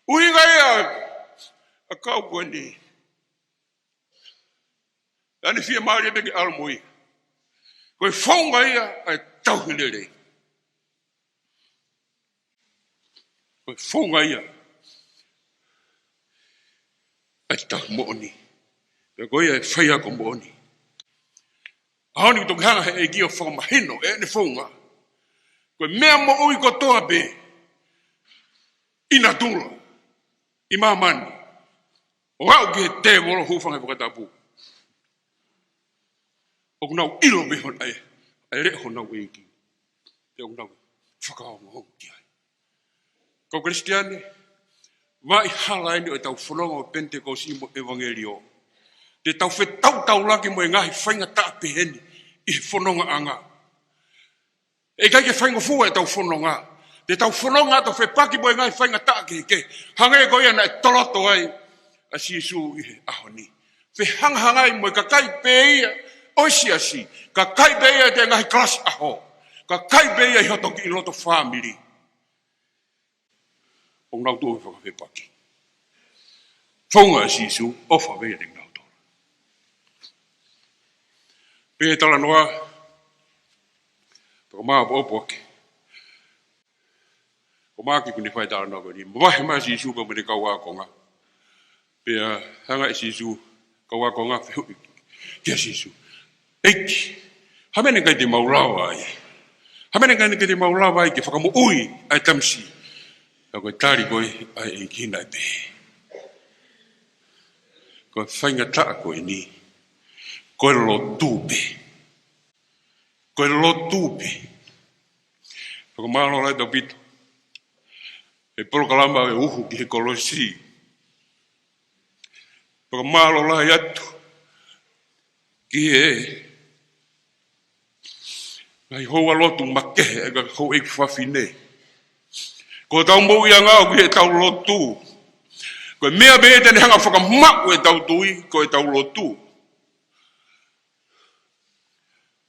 Uinga ia. A kau ko ni. Ani fia maari te ki almoi. Ko e whaunga ia ai tau hilere. Ko e whaunga ia. Ai tau mooni. Ko ia e whaia ko mooni. Aoni ki toki hanga he e kia whakamahino e ne whaunga. Ko e mea mo ui ko toa be. Ina tula. I mamani. O au ki he te wolo hufanga whakatapu. O kunau ilo me hon ai. Ai re honau e ki. Te o kunau whakao mo hong ki ai. Ko Kristiane. Vai hala ini o tau whanonga o Pentecost mo evangelio. Te tau tau laki mo e ngahi whainga taa peheni. I whanonga anga. E kai ke whainga fua e tau whanonga. Te tau whanonga tau whepaki mo e ngahi whainga taa ke. Hanga e koia na e toloto ai. A si isu i he ahoni. Whehangai mo e kakai peia. Oisi asi. Kakai peia te ngahi klasi aho. Kakai peia i hotoki i loto family. O ngau tō whakawhepaki. Whaunga a sisu, ofa wea te ngau tō. Pea tala noa, tō maa po opoake. O maa ki kuni whai tala noa koni, mwahe maa sisu ka mene kau akonga. Pea hanga e sisu, kau akonga whihui kia sisu. Eiki, hamene kai te maulawa ai. Hamene kai te maulawa ai ke whakamo ui ai tamsi. Koe tari koe ai e kina pe. Koe whainga taa koe ni. Koe lo tūpe. Koe lo tūpe. Koe maalo lai tau pito. E polo kalamba e uhu ki he Kolosi. Koe maalo lai atu. Ki he. Ngai hoa lotu makehe e ka hou eik whawhine. Ko tau mou ia ngau ki e tau lotu. Ko mea be tene hanga whakamaku e tau tui, ko e tau lotu.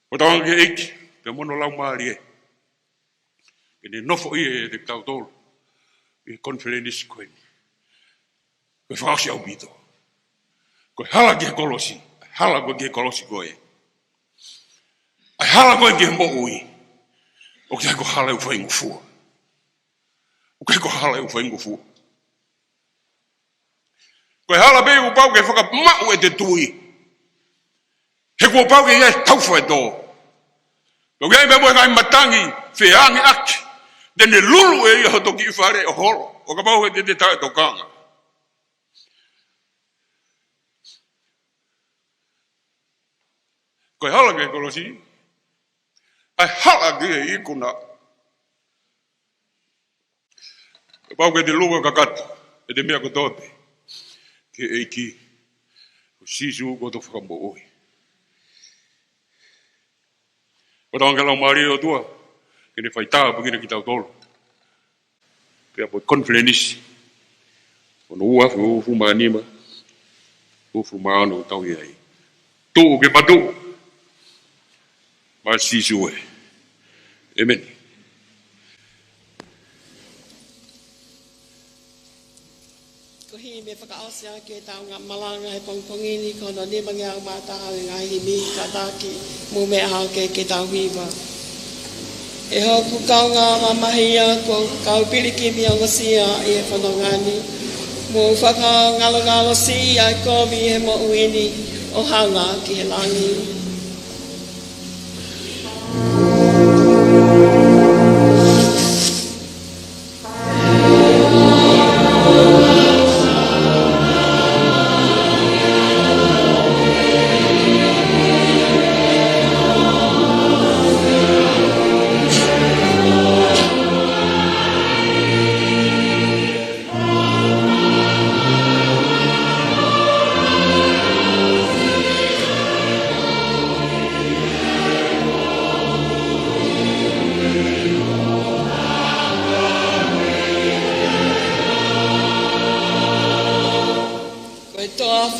Ko tau hanga ki eiki, te mono lau maari e. Ke ne nofo i e te tau tolu. I konferenis koe ni. Ko e whakasi au bito. Ko e hala ki e Kolosi. Hala koe ki e Kolosi koe. Ai hala koe ki e mo ui. O ki ko hala u whaingu fua. O kai ko hala e u whaingu fua. Ko e hala bei u pau ke whakamau e te tui. He kua pau ke ia tau whai tō. Ko kei me moe kai matangi, whiangi aki. Tene lulu e ia hotoki i whare o holo. O ka pau e te tae tō kanga. Ko e hala ke Kolosi. Ai hala ke e ikuna. Pau ke te lunga kakata, e te mea kotote, ke eiki, o sisu koto whakamo oi. Ko tau angelau maari o tua, ke ne whaitaa pukina ki tau tolo. Pea po konferenisi, o no ua ufu maanima, ufu maano tau iai. Tō ke patu, ma sisu e. Amen. Me whakaosia ke tau ngā malanga he pongpongini kono ni mangi au mātaha e ngā himi ka tāki mō mea hao ke tau hiwa. E hoku kau ngā mamahia ko kau piliki mi angosia i e whanongani. Mō whaka ngalo si ai komi he mo uini o hanga ki he langi.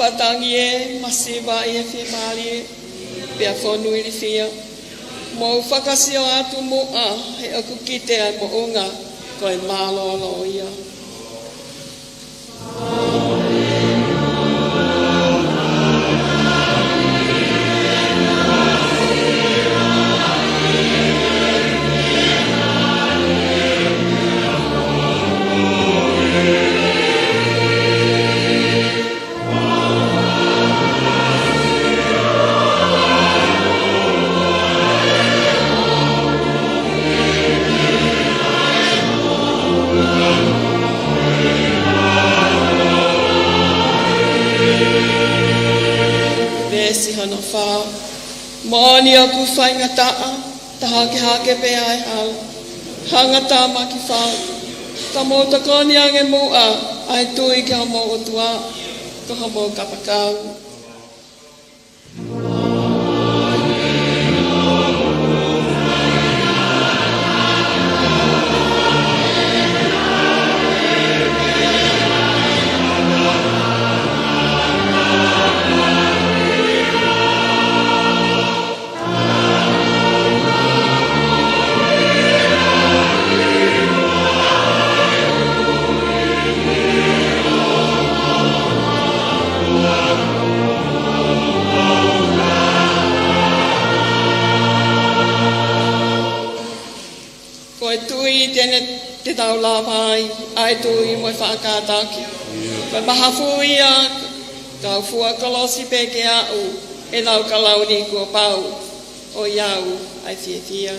whakatangi e, masiwa e whimari e, pia whonu i whia. Mo whakasio atu mo a, he aku kite ai mo unga, koe mālolo ia. Moni aku whaingataa, ta hake pe ai hau. Hangata maki whau. Ka mō takoni ange mua, ai tui ki hamo o tua, ko hamo kapakau. Te tau la vai, ai tui moi whaakātaki. Kai mahafu ia, kau fua Kolosi peke au, e lau kalauni kua pau, o iau ai whiawhia.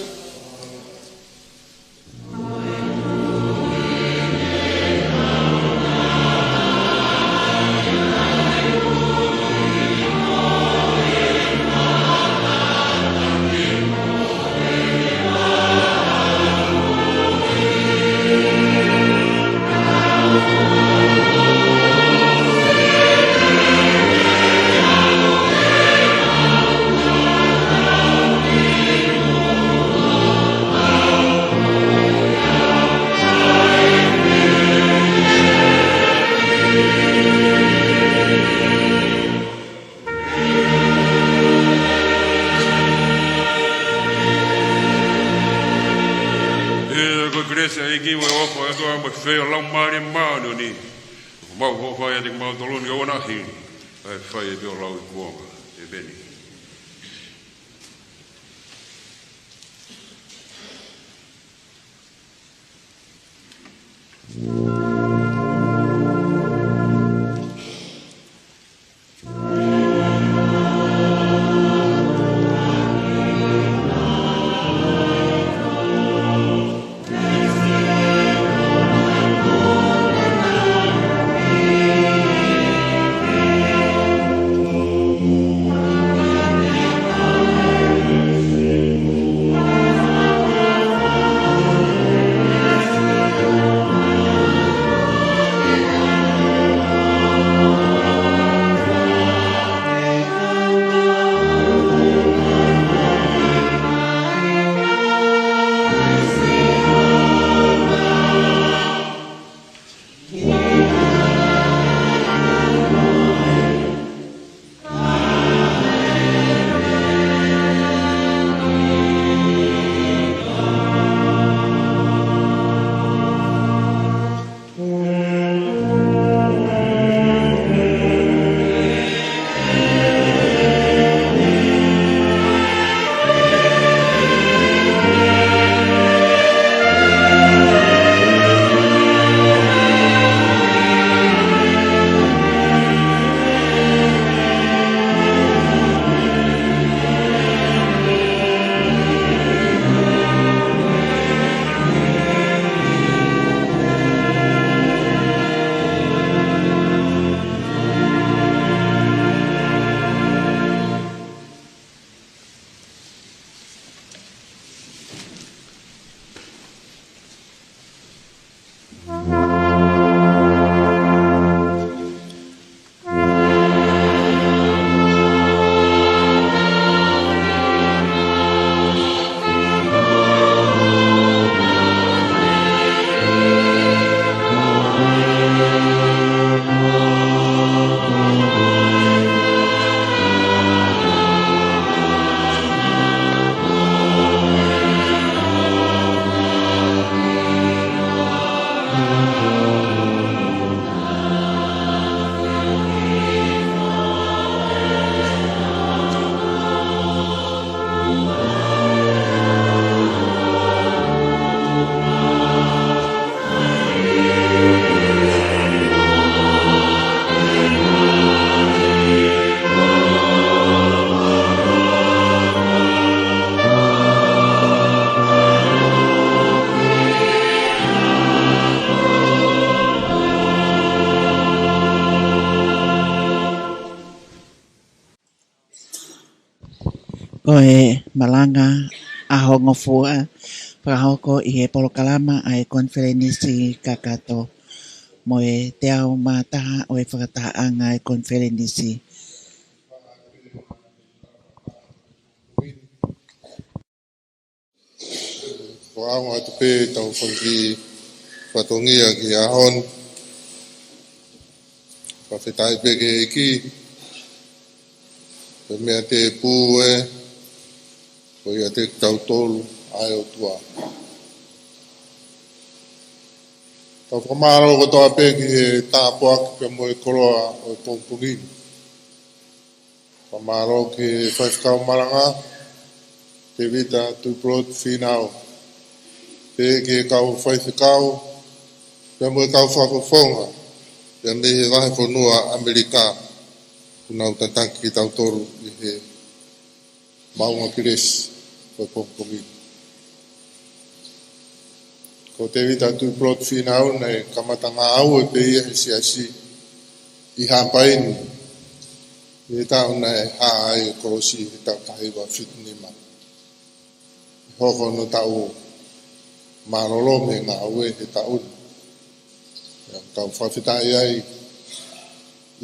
Feo lau mare maano ni. Mau ho fai atik mau toloni o wana hini. Ai fai e pio lau i kuonga. E beni. Koe Malanga aho Ngofua Whakahoko i he polokalama ai konferenisi kakato mo e te ao mātaha o e whakataanga e konferenisi. Whaanga atu pē tau whanki whatongia ki ahon. Whawhetai peke e ki. Pe mea te pū e. Ko ia te tau tolu ai o tua. Tau whamaro ko toa pē ki he tāpuaki pe mo e koroa o e pongpungini. Whamaro ki whaifkau Malanga. Tevita, Tupou, Finau. Pe ke kau whaifkau. Pe mo e kau whakafonga. Pe me he wahe whanua Amerika. Kuna utataki ki tau toru i he maunga kiresi. Ko pongpungini. Ko Tevita Tupou Finau nei kamatanga au e pe ia he Siaosi i hapaini. E tau nei haai e Kolosi e tau tahiwa fitinima. Hoko no tau marolo me ngā ue he tau. Tau whawhitai ai.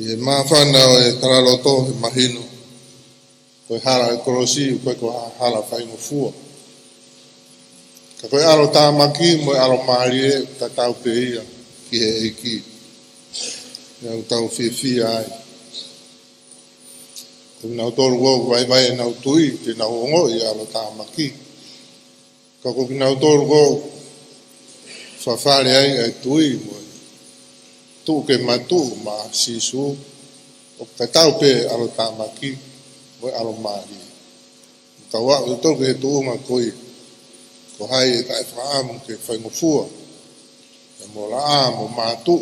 I he mawhana o e taraloto he mahino. Ko e hara e Kolosi koe ko hara whai Ngofua. Ka koe aro tā maki mo e aro maari e ta tau pe ia ki he eiki. Iau tau whiwhia ai. Ko nau toru wau vai vai e nau tui te nau ongo i aro tā maki. Ka ko nau toru wau whawhare ai e tui mo e tu ke matu ma sisu. O ka tau pe aro tā maki mo e aro maari. Ka wau e toku he tuunga koi. Ko hai e tai whaamu ke whai Ngofua. E mo la mo mātu.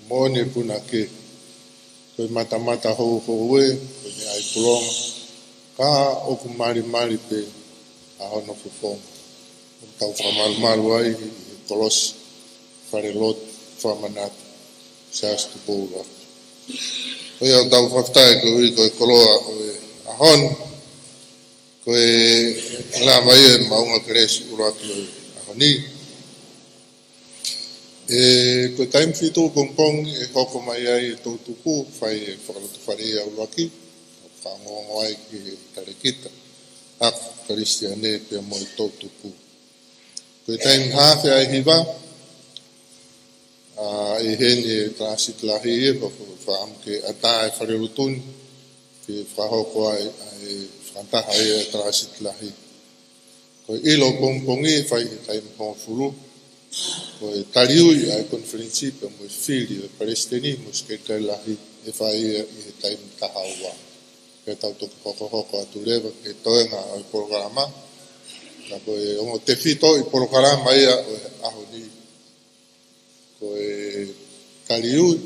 Mo ne puna ke. Koe mata hou hou e. Koe ne ai pulonga. Ka oku mari pe. Aho no fufonga. Tau whamaru ai. Kolosi. Whare lot. Fakamanatu. Siaosi Tupou. Koe au tau whaftai koe koloa. Koe ahon. Koe la mai e maunga keresi uraki o ahoni. Koe taim fitu pongpong e hoko mai ai e tau Tupou, whai e whakalatu wharia uraki, whangongo ai ki tarekita, ak karistiane pia mo e tau Tupou. Koe taim hawhi ai hiva, e heni e transit lahi e, whaamke ata e wharerutun, ki whahoko ai Antaha e transit lahi. Ko ilo pongpongi fai he taim hongfuru. Ko e tariui ai konferensi pe mo e fili e palestini mo skeitai lahi e fai e he taim tahaua. Ke tau toki hoko aturewa ke toenga ai programa. Ka ko e ongo te fito i programa ia o ahoni. Ko e tariui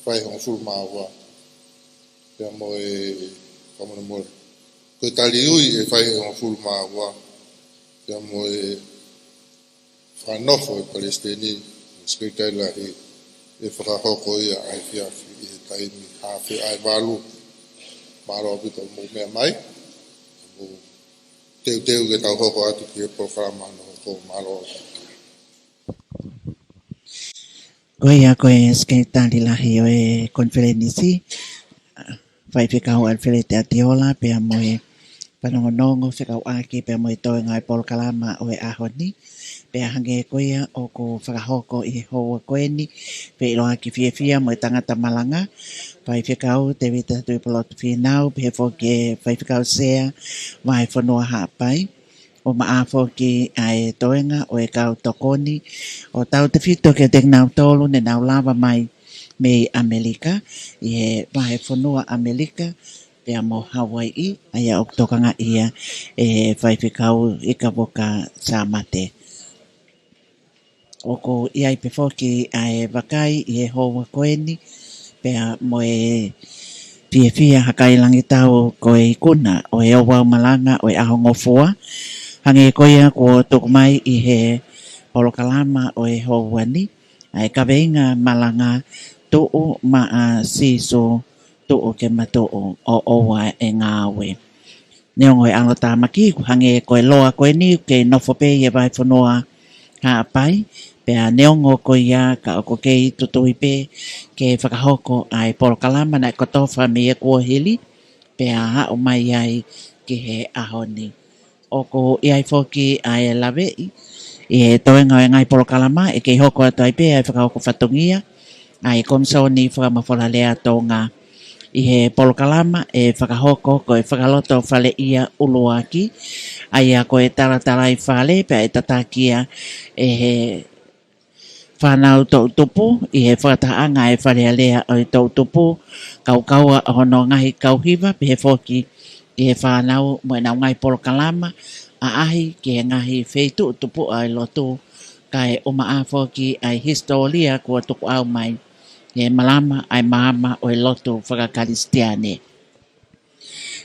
fai hongfuru maua. Pea mo e kamone more. Koe taliui e whai o fulu māua. Ia mo e whanofo e palestini. Skeitai lahi e whakahoko ia ai whiawhi i he taimi hawhi ai walu. Maro apita mo mea mai. Mo teu ke tau hoko atu ki e programa no hoko maro apita. Koe skeitai lahi o e konferenisi. Whai whikau al whirete a tiola pia mo e panongonongo whikau aki pia mo e toi ngai polokalama o e ahoni. Pia hange koia o ko whakahoko i hoa koeni. Pia ilo aki whiawhia mo e Tangata Malanga. Whai whikau Tevita Tupou Finau. Pia whoke whai whikau sea. Wai whanua hapai. O maafo ki ai toenga o e kau tokoni. O tau te whito ke te nau tolu ne nau lava mai. Me Amerika, i he wahe whanua Amerika, pia mo Hawaii, aia oktokanga ia e whaiwhikau i ka woka sa mate. Oko i ai pewhoki ai wakai i he hoa koeni, pia mo e whiawhia hakai langi tau ko e kuna o e Ouau Malanga o e aho Ngofua. Hange koia ko tuku mai i he polokalama o e houani, ai kaweinga Malanga tu'u maa siso tu'u ke matu'u o owa e ngāwe. Neongo e alo tamaki, hange koe loa koe ni, ke nofope e vai whanua ha pai, pea neongo koe ia ka oko kei tutui pe, ke whakahoko ai porokalama na kotofa me e kua hili, pea hao mai ai ki he ahoni. Oko iai foki ai lawe i e toenga e ngai porokalama, e kei hoko atu ai pe ai whakahoko whatungia, ai komsoni whakamawhala lea Tonga. I he polokalama e whakahoko ko e whakaloto whale ia uluaki. Ai a ko e taratara i whale pe e tatakia e he whanau tau tupu. I he whakataanga e whale alea o tau tupu. Kau kaua hono ngahi kauhiva pe he foki i he whanau mo e nau ngai polokalama. A ahi ki he ngahi wheitu tupu ai lotu. Kai o maa foki ai historia kua tuku au mai. E malama ai mama o e loto whakakaristiane.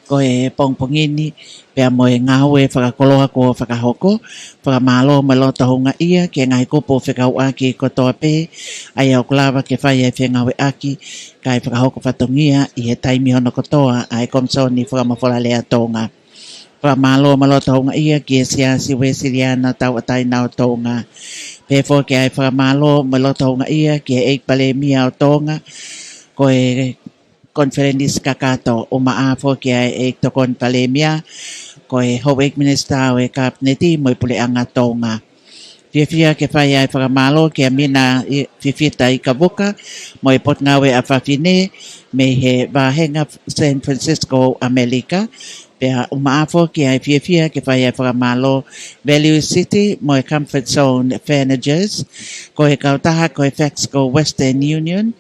Ko e pongpongini, pea mo e ngau e whakakoloha ko whakahoko, whakamalo me loto honga ia, ke ngai kupo whakau aki ko toa pe, ai au klawa ke whai e whengau e aki, kai whakahoko whatongia, i he taimi hono kotoa, ai komsoni whakamawhala lea Tonga. Whakamalo me loto honga ia, ki e Siaosi Wesleyan tau atai nao Tonga. Pefo ke ai whakamalo me loto honga ia, ki e eikpale mia o Tonga, ko e conference kakato o maafo ki ai e tokon palemia, ko e Home Minister o e Kapneti mo i pule anga Tonga. Fia ke whai ai whakamalo ki a mina fifita i kabuka, mo i potnawe a whawhine, me he wahenga San Francisco, Amerika, pea o maafo ki ai fia ke whai ai whakamalo Value City, mo i Comfort Zone Managers, ko e kautaha ko e Fax ko Western Union,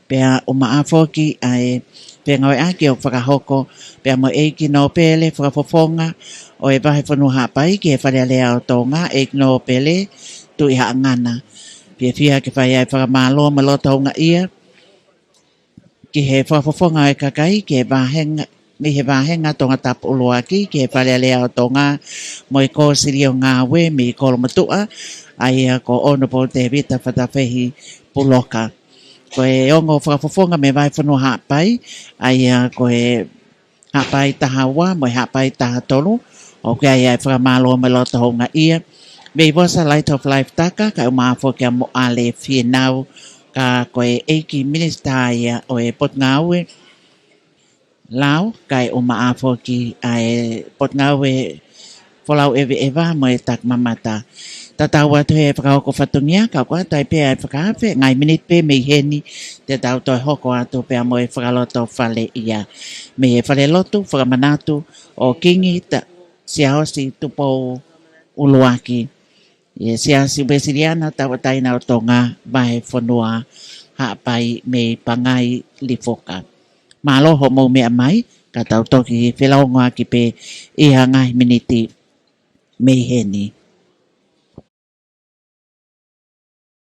pea o maafo ki ai pea ngau aki o whakahoko, pea mo eiki no pele whakafofonga, o e wahe whanu hapai ki e whare alea o Tonga, eiki no pele, tu i haangana. Pea fia ke whai ai whakamalo ma lota honga ia, ki he whakafofonga o e kakai, ki he wahenga, mi he wahenga Tonga tapu uluaki, ki he whare alea o Tonga, mo i ko siri o ngā we, mi i kolo matua, ai ko Honorable Tevita whatawhehi puloka. Ko e ongo whakafofonga me vai whanua hapai, ai ko e hapai taha wa, mo e hapai taha tolu, o ke ai whakamalo me lota honga ia. Me i wasa Light of Life taka, ka umafo kia mo ale Finau, ka ko e eiki minister ia o e potngaue lau, ka e umafo ki ai potngaue whalau ewe ewa mo e tak mamata. Tatau atu he whakahoko whatungia, ka kua tai pēa e whakahawhe, ngai minit pē me heni, te tau toi hoko atu pēa mo e whakaloto whale ia. Me e whale lotu, Fakamanatu, o kingi, Siaosi, Tupou, uluaki. E Siaosi Wesleyan tau ataina o Tonga, vai whanua, hapai me Pangai lifoka. Māloho mou mea mai, ka tau toki whelaongoa ki pē iha ngai miniti me heni.